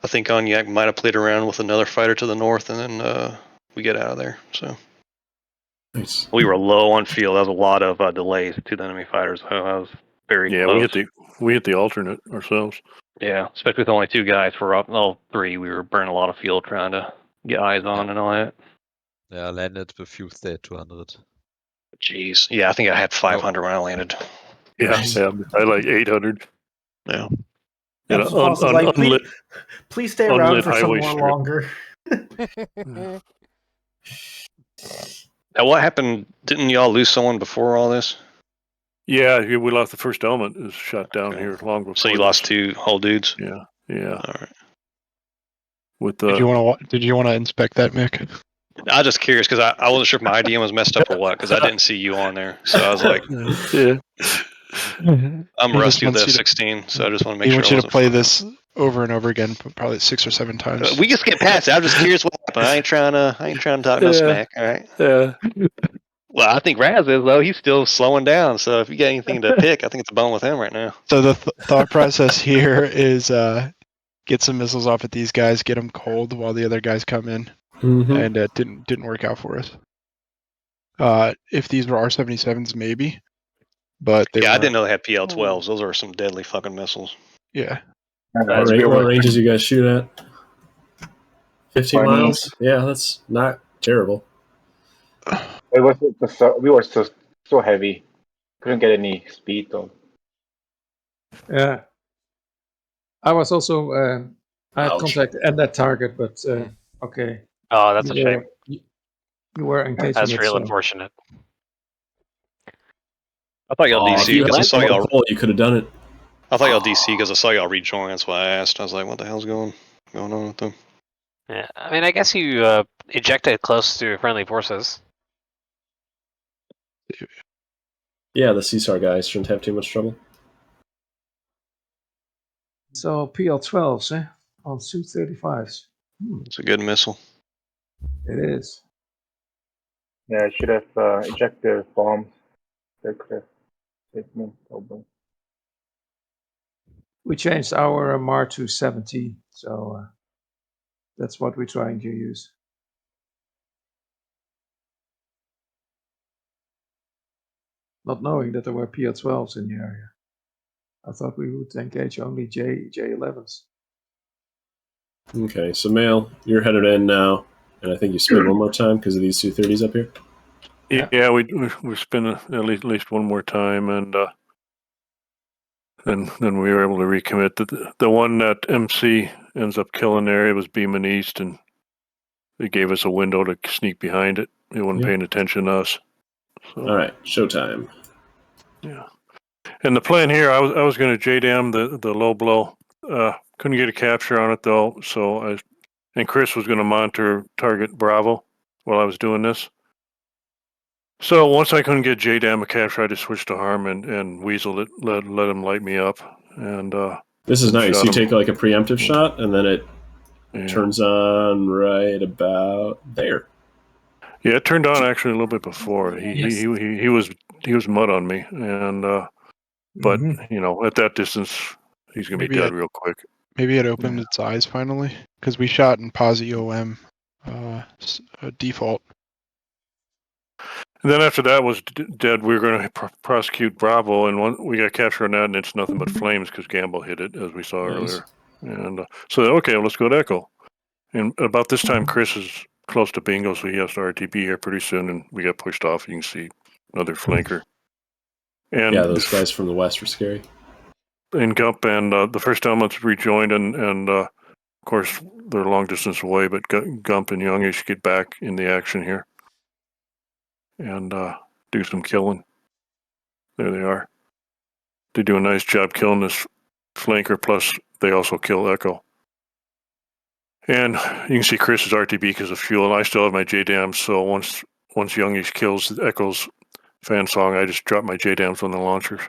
I think Onyek might have played around with another fighter to the north, and then we get out of there. So nice. We were low on field. That was a lot of delays to the enemy fighters. So I was very close. we hit the alternate ourselves. Yeah, especially with only two guys. For all three, we were burning a lot of fuel trying to get eyes on and all that. Yeah, I landed with fuel state 200. Jeez. Yeah, I think I had 500 when I landed. Yeah, I like 800. Yeah. Yeah, please stay around for some more longer. Now, what happened? Didn't y'all lose someone before all this? Yeah, we lost the first element. It was shot down here long before. So you lost two whole dudes? Yeah. All right. With Did you want to inspect that, Mick? I was just curious because I wasn't sure if my IDM was messed up or what because I didn't see you on there. So I was like, yeah. I'm rusty with F-16, so I just want to make sure. He wants you to play this over and over again, probably 6 or 7 times. We just get past it. I'm just curious what happened. I ain't trying to talk no smack. All right. Yeah. Well, I think Raz is though. He's still slowing down. So if you got anything to pick, I think it's a bone with him right now. So the thought process here is get some missiles off at these guys, get them cold while the other guys come in, and it didn't work out for us. If these were R-77s, maybe, but I didn't know they had PL-12s. Those are some deadly fucking missiles. Yeah. What ranges you guys shoot at? 15 miles? Yeah, that's not terrible. It was we were so heavy, couldn't get any speed though. Yeah, I was also I had contact at that target, but okay. Oh, that's a shame. You were engaged. That's real unfortunate. I thought y'all DC because I saw y'all. You could have done it. I thought y'all DC because I saw y'all rejoin. That's why I asked. I was like, "What the hell's going on with them?" Yeah, I mean, I guess you ejected close to friendly forces. Yeah, the CSAR guys shouldn't have too much trouble. So PL-12s, on Su-35s. It's a good missile. It is. Yeah, I should have ejected bombs. That could have saved me probably. We changed our MAR to 17, so that's what we're trying to use. Not knowing that there were PL-12s in the area. I thought we would engage only J-11s. Okay, so Mail, you're headed in now, and I think you spin one more time because of these Su-30s up here. Yeah, we spin at least one more time, and then we were able to recommit. The one that MC ends up killing there, it was beaming east, and it gave us a window to sneak behind it. It wasn't paying attention to us. So. All right, showtime. Yeah, and the plan here, I was going to JDAM the low blow. Couldn't get a capture on it though, so and Chris was going to monitor target Bravo while I was doing this. So once I couldn't get JDAM a capture, I just switched to Harm and weaseled it, let him light me up, and this is nice. You take like a preemptive shot, and then it turns on right about there. Yeah, it turned on actually a little bit before. He was mud on me, and but you know, at that distance, he's gonna be dead real quick. Maybe it opened its eyes finally, because we shot in pos EOM default. And then after that was dead, we were going to prosecute Bravo, and we got captured on that, and it's nothing but flames because Gamble hit it, as we saw earlier. And so, okay, well, let's go to Echo. And about this time, Chris is close to bingo, so he has to RTB here pretty soon, and we got pushed off. You can see another flanker. And yeah, those guys from the west were scary. And Gump and the first elements rejoined, and of course, they're a long distance away, but Gump and Youngish get back in the action here. And do some killing. There they are. They do a nice job killing this flanker, plus they also kill Echo. And you can see Chris's RTB because of fuel, and I still have my JDAMs, so once Youngish kills Echo's fan song, I just drop my JDAMs on the launchers.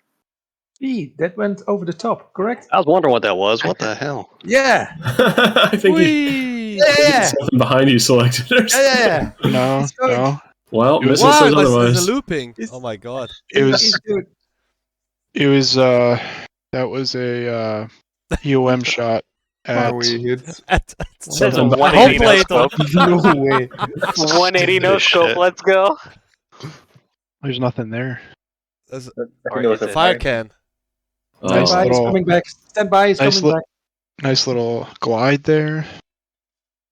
Gee, that went over the top, correct? I was wondering what that was. What the hell? Yeah. I think something behind you selected. Yeah. No. Well, wow, Missile says otherwise. It's a looping. Oh my god. It was that was a EOM shot at Are we hit? There's a 180 no scope. No way. 180 no scope. Let's go. There's nothing there. There's a fire can. Nice Stand by, little, he's coming back. Stand by, he's coming back. Nice little glide there.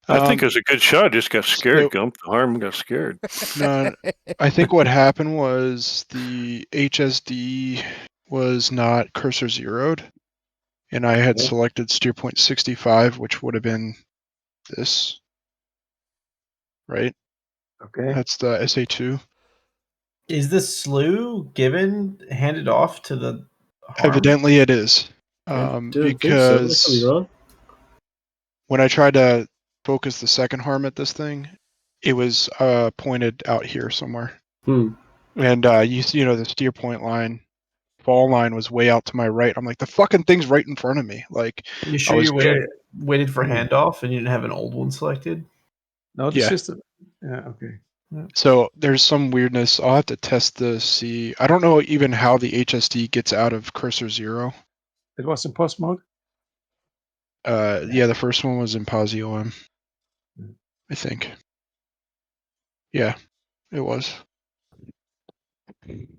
I think it was a good shot. Just got scared, Gump. The harm got scared. No, I think what happened was the HSD was not cursor zeroed, and I had selected steer point 65, which would have been this, right? Okay. That's the SA2. Is this slew handed off to the harm? Evidently it is. Because when I tried to focus the second harm at this thing, it was pointed out here somewhere. And you know the steer point line, fall line was way out to my right. I'm like, the fucking thing's right in front of me. Like, you sure you waited for handoff and you didn't have an old one selected? No, the system. Yeah, okay. Yeah. So there's some weirdness. I'll have to test the see. I don't know even how the HSD gets out of cursor zero. It was in post mode? Yeah, the first one was in pos EOM, I think. Yeah, it was. And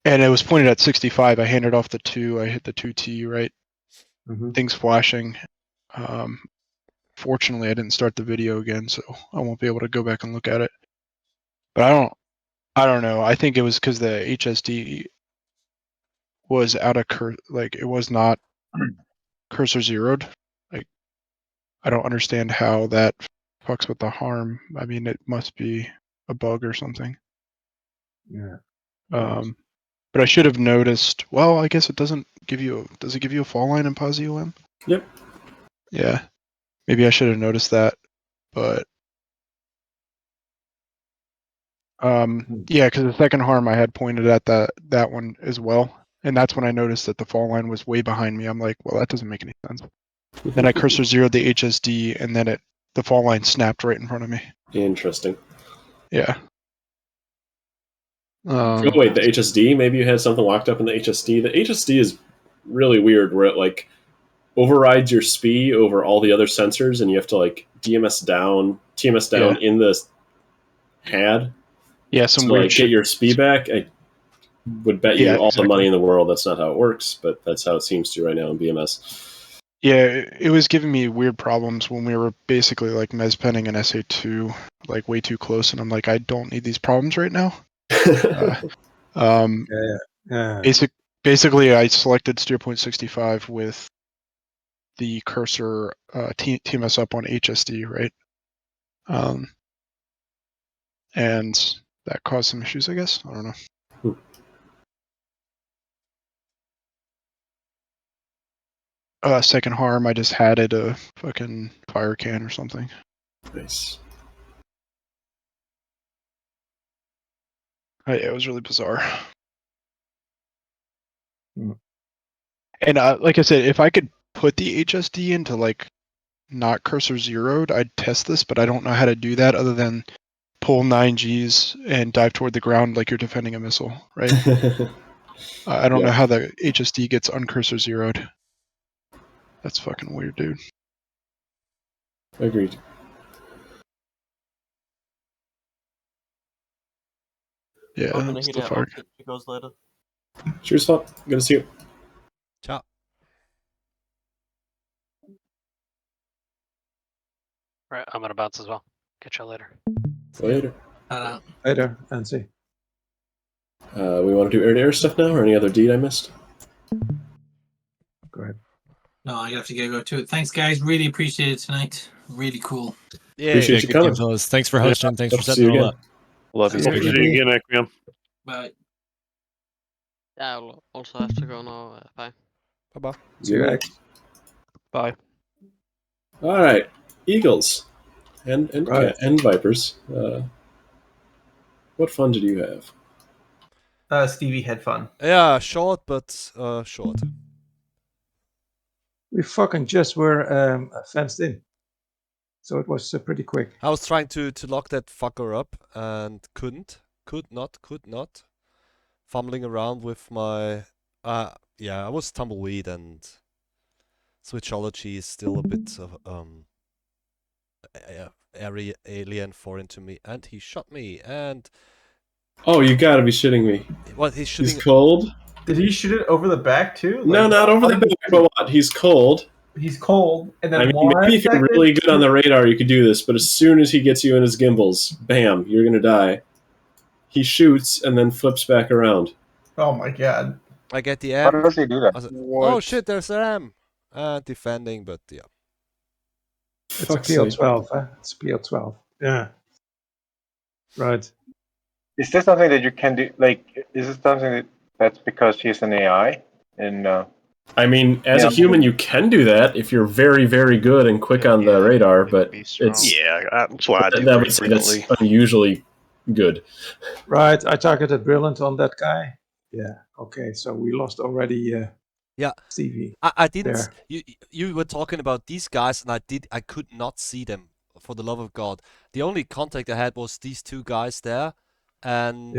it was pointed at 65. I handed off the 2. I hit the 2T, right? Things flashing. Fortunately, I didn't start the video again, so I won't be able to go back and look at it. But I don't know. I think it was because the HSD was out of it was not cursor zeroed. Like, I don't understand how that fucks with the harm. I mean, it must be a bug or something. Yeah. But I should have noticed. Well, I guess it doesn't give you. Does it give you a fall line in pos EOM? Yep. Yeah. Maybe I should have noticed that. But yeah, because the second harm I had pointed at that one as well, and that's when I noticed that the fall line was way behind me. I'm like, well, that doesn't make any sense. Then I cursor zeroed the HSD, and then the fall line snapped right in front of me. Interesting. Yeah. Oh wait, the HSD? Maybe you had something locked up in the HSD. The HSD is really weird, where it like overrides your SPI over all the other sensors, and you have to like TMS down in the HAD. Yeah, some to weird like shit. Get your SPI back. I would bet you all the money in the world that's not how it works, but that's how it seems to right now in BMS. Yeah, it was giving me weird problems when we were basically like mezpenning an SA2 like way too close, and I'm like, I don't need these problems right now. Basically, I selected steer point 65 with the cursor TMS up on HSD, right? And that caused some issues, I guess. I don't know. Second harm, I just had it a fucking fire can or something. Nice. Yeah, it was really bizarre. And like I said, if I could put the HSD into like not cursor zeroed, I'd test this, but I don't know how to do that other than pull 9Gs and dive toward the ground like you're defending a missile, right? I don't know how the HSD gets uncursor zeroed. That's fucking weird, dude. Agreed. Yeah, I'm gonna it's head the out. fuck. I'll catch you guys later. Cheers, Fop. Good to see you. Ciao. Right, I'm gonna bounce as well. Catch y'all later. Later. Later, and see. We want to do air-to-air stuff now, or any other deed I missed? Go ahead. No, I have to go to it. Thanks, guys. Really appreciate it tonight. Really cool. Yeah, Appreciate you good coming. game, fellas. Thanks for hosting. Thanks for Hope to see you setting it all again. up. Love you. Hope to see you again, Equium. Bye. Yeah, I'll also have to go now. Bye. Bye-bye. See you, X. Bye. All right, Eagles and Right. and Vipers. What fun did you have? Stevie had fun. Yeah, short, but short. We fucking just were fenced in, so it was pretty quick. I was trying to lock that fucker up and couldn't. Could not. Fumbling around with my... yeah, I was tumbleweed and... Switchology is still a bit of... alien foreign to me. And he shot me, and... Oh, you gotta be shitting me. What, he's shooting... He's cold? Did he shoot it over the back too? No, not over the back, but what? He's cold. He's cold, and then I mean, maybe if you're really good on the radar, you could do this, but as soon as he gets you in his gimbals, bam, you're gonna die. He shoots and then flips back around. Oh my god. I get the How M. does he do that? I was like, oh shit, there's an M. Defending, but yeah. It's a PL12, huh? It's PL12. Yeah. Right. Is this something that you can do? Like, is this something that's because he's an AI? And I mean, as a human, you can do that if you're very, very good and quick on the radar, but it's that's why I do that pretty would say that's frequently. unusually good. Right. I targeted Brilliant on that guy. Yeah. Okay. So we lost already. Yeah, Stevie. I didn't. There. You were talking about these guys, and I could not see them for the love of God. The only contact I had was these two guys there, and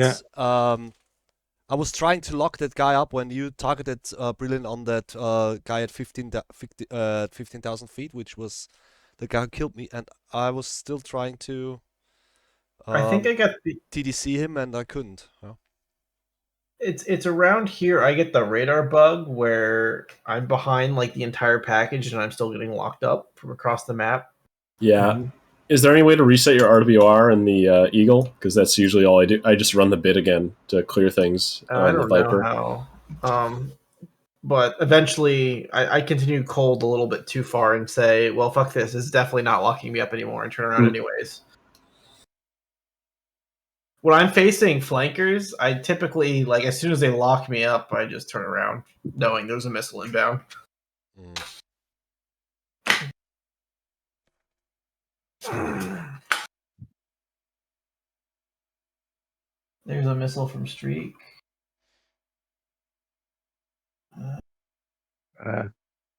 I was trying to lock that guy up when you targeted Brilliant on that guy at 15,000 feet, which was the guy who killed me, and I was still trying to. I think I got the TDC him, and I couldn't. Yeah. It's around here. I get the radar bug where I'm behind like the entire package, and I'm still getting locked up from across the map. Yeah. Is there any way to reset your RWR in the Eagle? Because that's usually all I do. I just run the bit again to clear things I on the don't Viper. know how. But eventually, I continue cold a little bit too far and say, "Well, fuck this. This is definitely not locking me up anymore," and turn around anyways. When I'm facing flankers, I typically, like, as soon as they lock me up, I just turn around, knowing there's a missile inbound. There's a missile from Streak.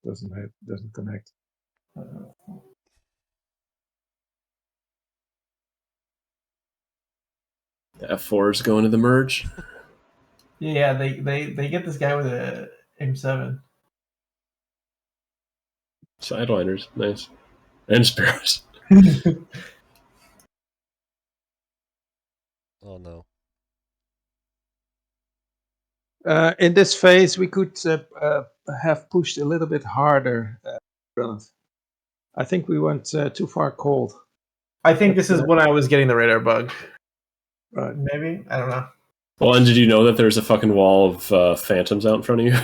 Doesn't connect. The F4 is going to the merge. Yeah, they get this guy with a M7. Sideliners, nice. And Sparrows. Oh no. In this phase, we could have pushed a little bit harder. Brilliant. I think we went too far cold. I think this is when I was getting the radar bug. Right. Maybe? I don't know. Well, and did you know that there's a fucking wall of phantoms out in front of you?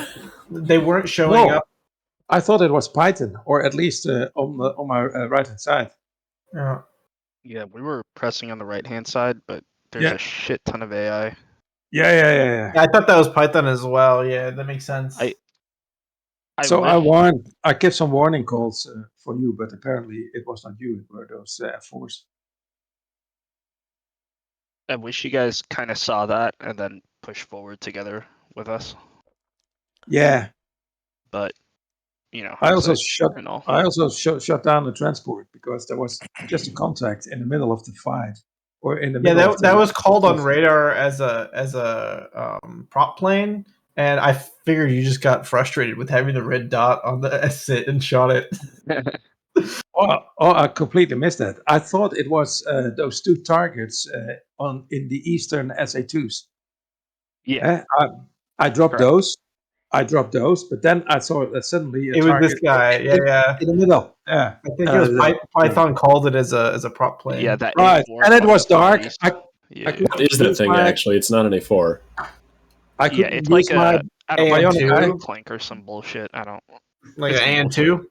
They weren't showing up. I thought it was Python, or at least on my right hand side. Yeah. Yeah, we were pressing on the right hand side, but there's a shit ton of AI. Yeah. I thought that was Python as well. Yeah, that makes sense. I gave some warning calls for you, but apparently it was not you. It were those F4s. I wish you guys kind of saw that and then push forward together with us. Yeah. But you know, I also hindsight and all. shut down the transport because there was just a contact in the middle of the fight, or in the Yeah, middle of that the. was called on radar as a prop plane, and I figured you just got frustrated with having the red dot on the sit and shot it. Oh, I completely missed that. I thought it was those two targets in the eastern SA2s. Yeah, I dropped correct. those. But then I saw that suddenly a It was target this guy. Yeah. in the middle. Yeah, I think it was Python called it as a prop plane. Yeah, that right, A4 and it coming was up from the dark. east. I Yeah. couldn't What is that use thing actually? It's not an A4. I Yeah, couldn't it's use like my I don't know, bionic eye. clink or some bullshit. I don't. Like it's an some bullshit.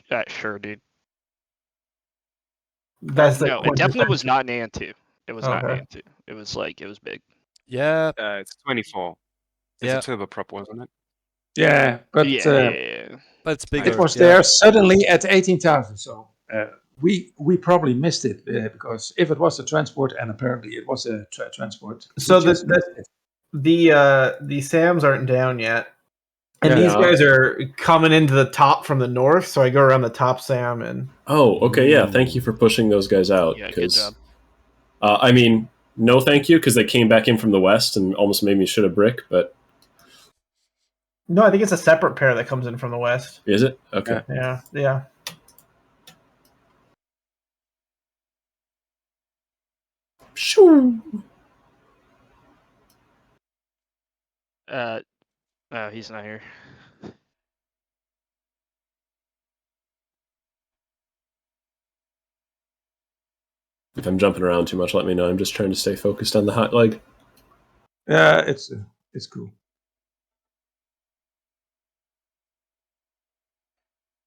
AN2? Sure, dude. That's the No, it definitely was not an AN2. It was not an Okay. AN2. It was big. Yeah. It's 24. It's Yeah. a turboprop, wasn't it? Yeah, but yeah. But it's bigger. it was yeah. there suddenly at 18,000. So we probably missed it because if it was a transport, and apparently it was a transport. So we just missed it. the SAMs aren't down yet, and these guys are coming into the top from the north. So I go around the top SAM and. Oh, okay, yeah. Thank you for pushing those guys out. Yeah, good job. I mean, no, thank you, because they came back in from the west and almost made me shit a brick. But No, I think it's a separate pair that comes in from the west. is it? Okay. Yeah. Shoo. Oh, he's not here. If I'm jumping around too much, let me know. I'm just trying to stay focused on the hot leg. Yeah, it's cool.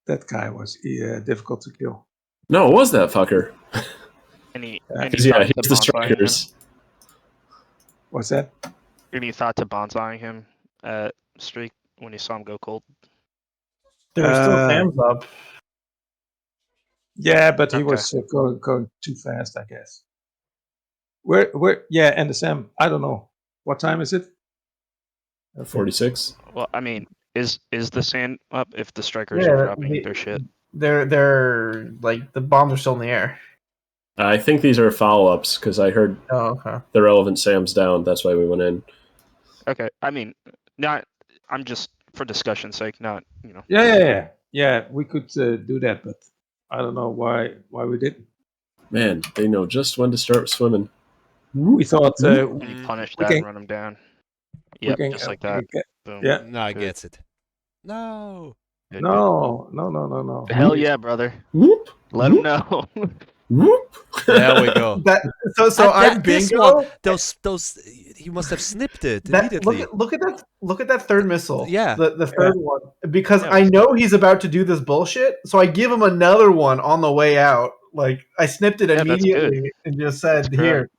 That guy was difficult to kill. No, it was that fucker. Any He's thought to the bonsaiing strikers. What's that? Any thought to bonsaiing him at Streak when you saw him go cold? There were still SAMs up. Yeah, but he was going too fast, I guess. Yeah, and the SAM, I don't know. What time is it? 46. Well, I mean, is the SAM up if the strikers Yeah, are dropping their shit? They're like the bombs are still in the air. I think these are follow-ups because I heard the relevant SAM's down. That's why we went in. Okay, I mean, I'm just for discussion's sake, not Yeah. We could do that, but I don't know why we didn't. Man, they know just when to start swimming. We thought and you punish we that can- and run them down. Yep, can- just like we that. can- Boom. yeah. No, I Good. get it. No. Good, No. Hell yeah, brother. Whoop. Let him know. Whoop. There we go. So I'm this bingo. one, those he must have snipped it immediately. Look at that third missile. Yeah. The third one, because Yeah. I know he's about to do this bullshit, so I give him another one on the way out. Like I snipped it Yeah, that's immediately and just said, That's "Here,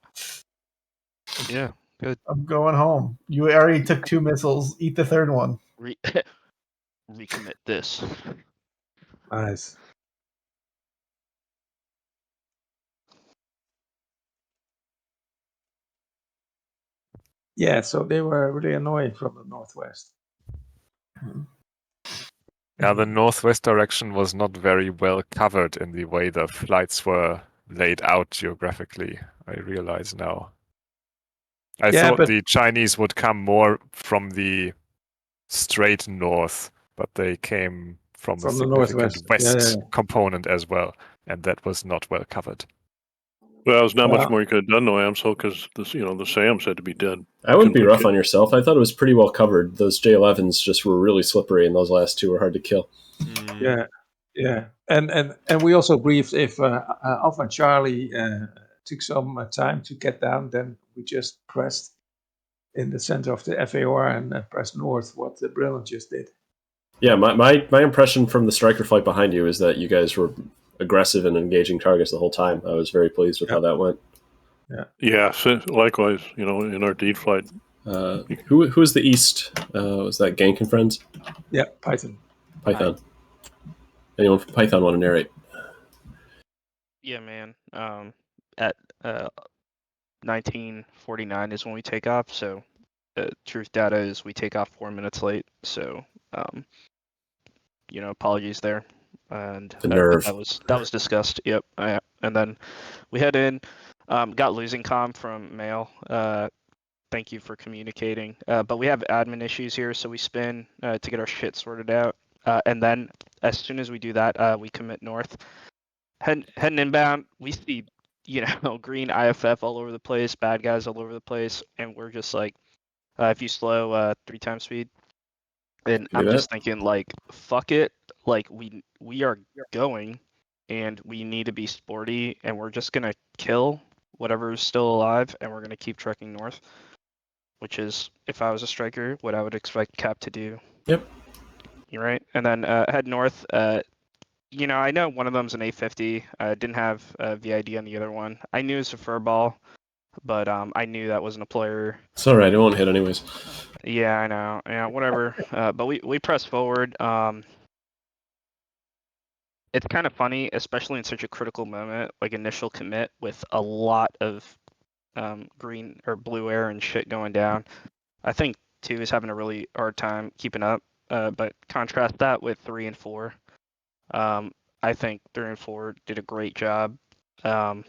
Yeah, good. I'm going home. You already took 2 missiles. Eat the third one." Recommit this. Nice. Yeah, so they were really annoying from the northwest. Yeah, the northwest direction was not very well covered in the way the flights were laid out geographically, I realize now. I thought the Chinese would come more from the straight north, but they came from a From the significant northwest. west Yeah. component as well, and that was not well covered. Well, there's not much more you could have done, though, Amsel, because the SAMs had to be dead. I wouldn't be rough on yourself. I thought it was pretty well covered. Those J11s just were really slippery, and those last two were hard to kill. Yeah. And we also briefed if Alpha and Charlie took some time to get down, then we just pressed in the center of the FAR and pressed north, what the Brilliant just did. Yeah, my impression from the striker fight behind you is that you guys were aggressive and engaging targets the whole time. I was very pleased with how that went. Yeah, so likewise, in our deed flight. Who was the East? Was that Gank and Friends? Yeah, Python. Anyone from Python want to narrate? Yeah, man. At 1949 is when we take off. So, truth data is we take off 4 minutes late. So, apologies there. And The nerve. that was discussed. Yep. And then we head in, got losing comm from Mail. Thank you for communicating. But we have admin issues here, so we spin to get our shit sorted out. And then as soon as we do that, we commit north. Heading inbound, we see, green IFF all over the place, bad guys all over the place, and we're just like, if you slow 3 times speed, and I'm just thinking like, fuck it, like we are going, and we need to be sporty, and we're just gonna kill whatever's still alive, and we're gonna keep trekking north. Which is, if I was a striker, what I would expect Cap to do. Yep. You're right. And then head north. I know one of them's an A50. Didn't have VID on the other one. I knew it was a fur ball, but I knew that wasn't a player. It's alright, it won't hit anyways. Yeah, I know. Yeah, whatever. But we press forward. It's kind of funny, especially in such a critical moment, like initial commit with a lot of green or blue air and shit going down. I think 2 is having a really hard time keeping up, but contrast that with 3 and 4. I think 3 and 4 did a great job. Sometimes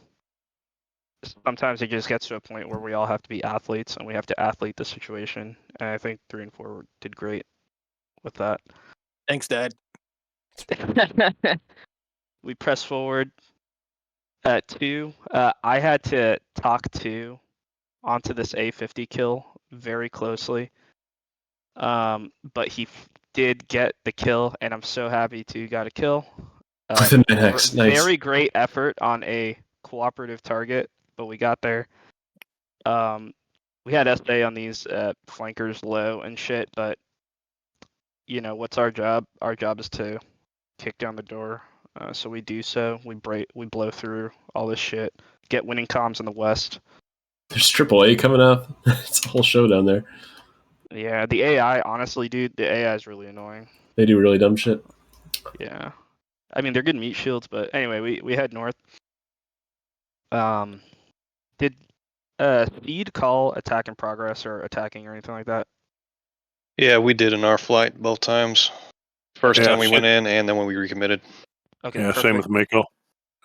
it just gets to a point where we all have to be athletes and we have to athlete the situation. And I think 3 and 4 did great with that. Thanks, Dad. We press forward at 2. I had to talk 2 onto this A50 kill very closely. But he did get the kill, and I'm so happy to got a kill. Nice. Very great effort on a cooperative target, but we got there. We had SA on these flankers low and shit, but what's our job? Our job is to kick down the door. So we do so. We blow through all this shit. Get winning comms in the west. There's AAA coming up. It's a whole show down there. Yeah, the AI, honestly, dude, the AI is really annoying. They do really dumb shit. Yeah. I mean, they're good meat shields, but anyway, we head north. Did Speed call attack in progress or attacking or anything like that? Yeah, we did in our flight both times. First Yeah, time we shit. went in, and then when we recommitted. Okay, Yeah, perfect. same with Mako.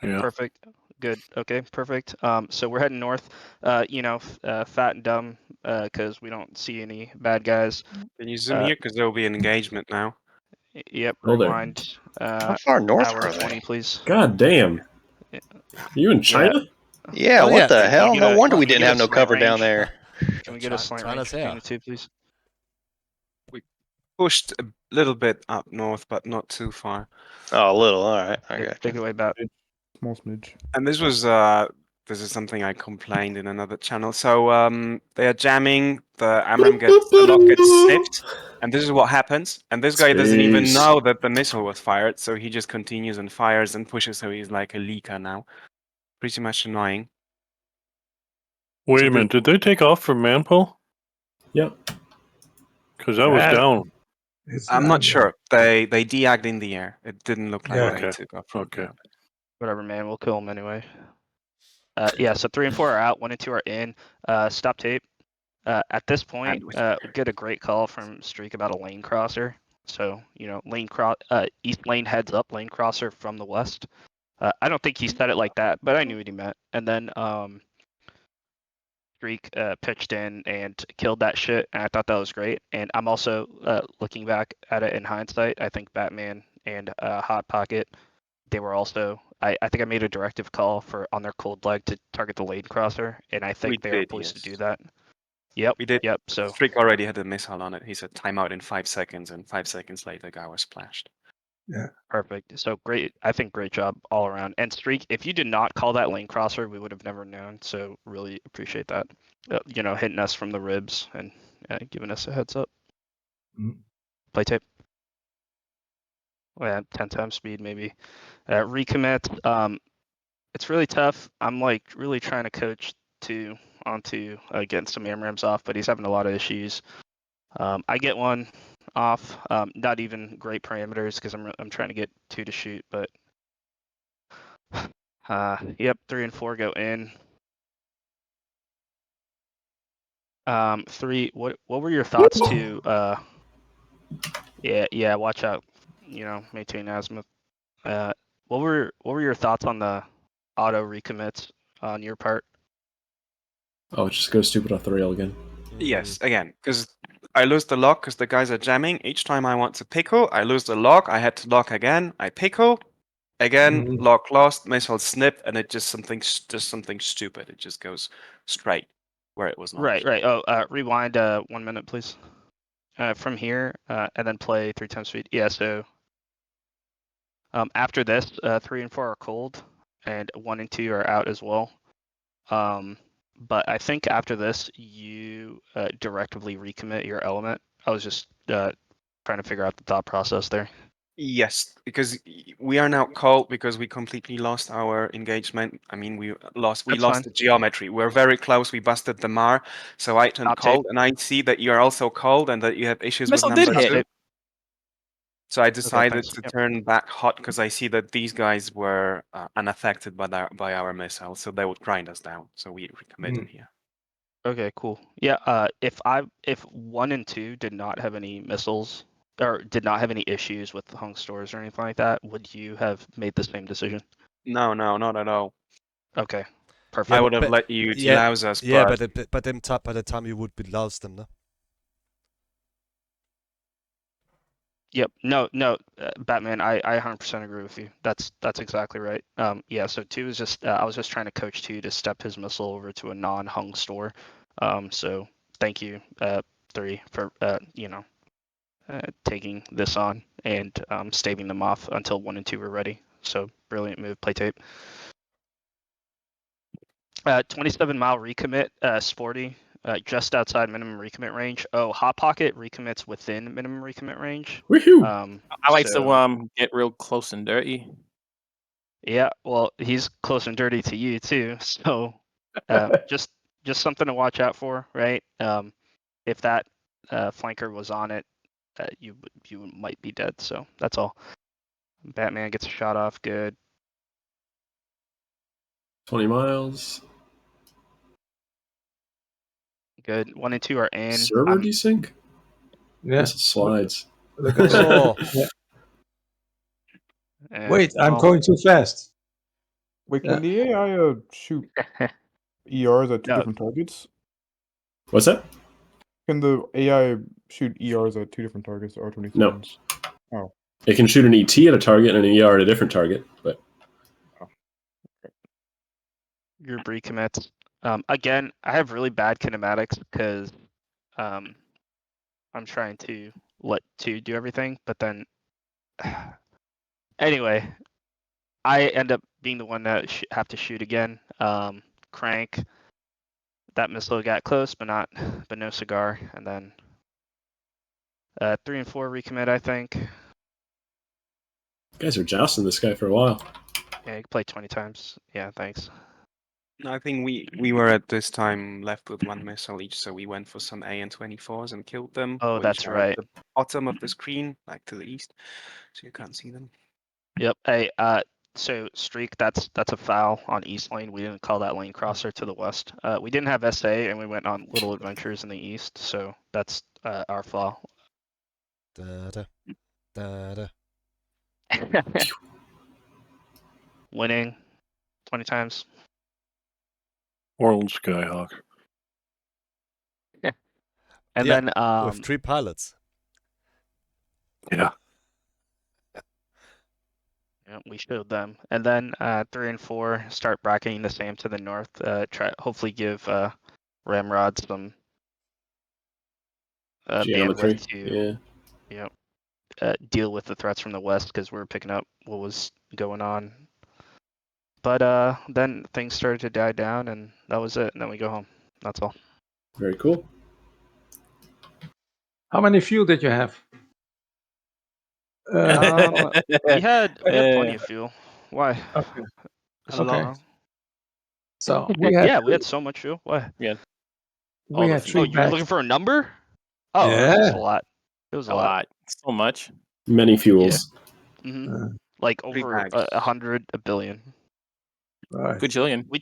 Yeah. Perfect. Good. Okay, perfect. So we're heading north. Fat and dumb, because we don't see any bad guys. Can you zoom here? Because there will be an engagement now. Yep. Oh, there. Rewind. How far north Hour are they? 20, please. God damn. Are you in China? Yeah, Oh, what yeah, the can we hell? get No a- wonder can we we didn't get a have no slant cover down range? there. Can we get a slant range China's between here. the 2, please? Pushed a little bit up north, but not too far. Oh, a little. All right, I Yeah, got take it you. away back. Small smidge. And this is something I complained in another channel. So they are jamming, the AMRAAM the lock gets snipped, and this is what happens. And this guy doesn't even Jeez. know that the missile was fired, so he just continues and fires and pushes, so he's like a leaker now. Pretty much annoying. Wait a minute, did they take off from Manpole? Yep. Because that was down. I'm not sure. They de-agged in the air. It didn't look like Yeah. they took off from the ground. Whatever, man. We'll kill them anyway. Yeah, so 3 and 4 are out. 1 and 2 are in. Stop tape. At this point, we get a great call from Streak about a lane crosser. So, east lane heads up, lane crosser from the west. I don't think he said it like that, but I knew what he meant. And then Streak pitched in and killed that shit, and I thought that was great. And I'm also looking back at it in hindsight. I think Batman and Hot Pocket, they were also. I think I made a directive call on their cold leg to target the lane crosser, and I think they were poised to do that. Yep. We did. Yep. So Streak already had a missile on it. He said timeout in 5 seconds, and 5 seconds later, the guy was splashed. Yeah. Perfect. So great. I think great job all around. And Streak, if you did not call that lane crosser, we would have never known. So really appreciate that. Hitting us from the ribs and giving us a heads up. Play tape. Yeah, 10 times speed maybe. Recommit. It's really tough. I'm like really trying to coach onto getting some AMRAAMs off, but he's having a lot of issues. I get one off. Not even great parameters because I'm trying to get 2 to shoot, but yep, 3 and 4 go in. 3. What were your thoughts to? Yeah. Watch out. maintain azimuth. What were your thoughts on the auto recommits on your part? Oh, it just goes stupid off the rail again. Yes, again, because I lose the lock because the guys are jamming. Each time I want to pickle, I lose the lock. I had to lock again. I pickle again, lock lost, missile snip, and it just something stupid. It just goes straight where it was not. Right. Oh, rewind 1 minute, please. From here, and then play 3 times speed. Yeah. So after this, 3 and 4 are cold, and 1 and 2 are out as well. But I think after this, you directively recommit your element. I was just trying to figure out the thought process there. Yes, because we are now cold because we completely lost our engagement. I mean, we lost fine. the geometry. We're very close. We busted the MAR, so I turned cold, and I see that you are also cold and that you have issues with Missile number did hit. 2. So I decided thanks. to turn back hot because I see that these guys were unaffected by our missile, so they would grind us down. So we recommitted here. Okay, cool. Yeah. If 1 and 2 did not have any missiles or did not have any issues with the hung stores or anything like that, would you have made the same decision? No, not at all. Okay, perfect. I would have let you delouse us. Yeah, but by the time you would delouse them, no? Yep. No, Batman. I 100% agree with you. That's exactly right. Yeah. So 2 is just I was just trying to coach 2 to step his missile over to a non-hung store. So thank you, 3 for taking this on and staving them off until 1 and 2 were ready. So brilliant move, play tape. 27-mile recommit, Sporty, just outside minimum recommit range. Oh, Hot Pocket recommits within minimum recommit range. Woohoo! I like to get real close and dirty. Yeah, well, he's close and dirty to you too. So just something to watch out for, right? If that flanker was on it, you might be dead. So that's all. Batman gets a shot off. Good. 20 miles. Good. 1 and 2 are in. Server desync? Yeah. This slides. Look at that. Wait, I'm going too fast. Wait, can the AI shoot ERs at two different targets? What's that? Can the AI shoot ERs at 2 different targets, R-27s? No. Oh. It can shoot an ET at a target and an ER at a different target, but... Group recommits. Again, I have really bad kinematics because I'm trying to let 2 do everything, but then anyway, I end up being the one that have to shoot again. Crank. That missile got close, but no cigar. And then 3 and 4 recommit, I think. You guys are jousting this guy for a while. Yeah, you can play 20 times. Yeah, thanks. I think we were at this time left with 1 missile each, so we went for some AN-24s and killed them. Oh, which that's are right. At the bottom of the screen, like to the east, so you can't see them. Yep. Hey, so Streak, that's a foul on East Lane. We didn't call that lane crosser to the west. We didn't have SA, and we went on little adventures in the east, so that's our foul. Winning 20 times. Orland Skyhawk. And yeah, then with 3 pilots. Yeah. Yeah, we showed them. And then 3 and 4 start bracketing the SAM to the north. Hopefully give Ramrod some Geometry. bandwidth to deal with the threats from the west because we were picking up what was going on. But then things started to die down, and that was it. And then we go home. That's all. Very cool. How many fuel did you have? We had plenty of fuel. Why? Okay. Is something Okay. wrong? So we had we had so much fuel. Why? Yeah. We had 3 Oh, you were bags. looking for a number? Oh, it was just a lot. It was a lot. So much. Many fuels. Yeah. Mm-hmm. Like over 100, a billion. Right. Gajillion. We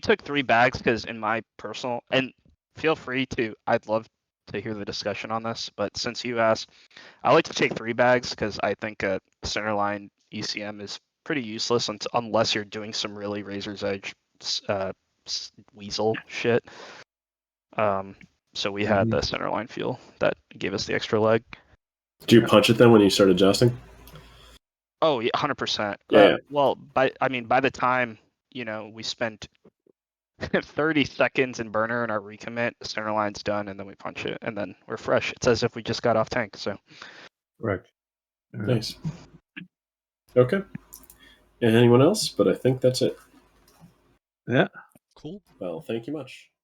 took 3 bags because in my personal, and feel free to, I'd love to hear the discussion on this. But since you asked, I like to take 3 bags because I think a centerline ECM is pretty useless unless you're doing some really razor's edge weasel shit. So we had the centerline fuel that gave us the extra leg. Do you punch it then when you start adjusting? Oh, yeah, 100%. Yeah. Well, by the time we spent 30 seconds in burner and our recommit, the center line's done, and then we punch it, and then we're fresh. It's as if we just got off tank. So. Correct. Nice. Okay. And anyone else? But I think that's it. Yeah. Cool. Well, thank you much.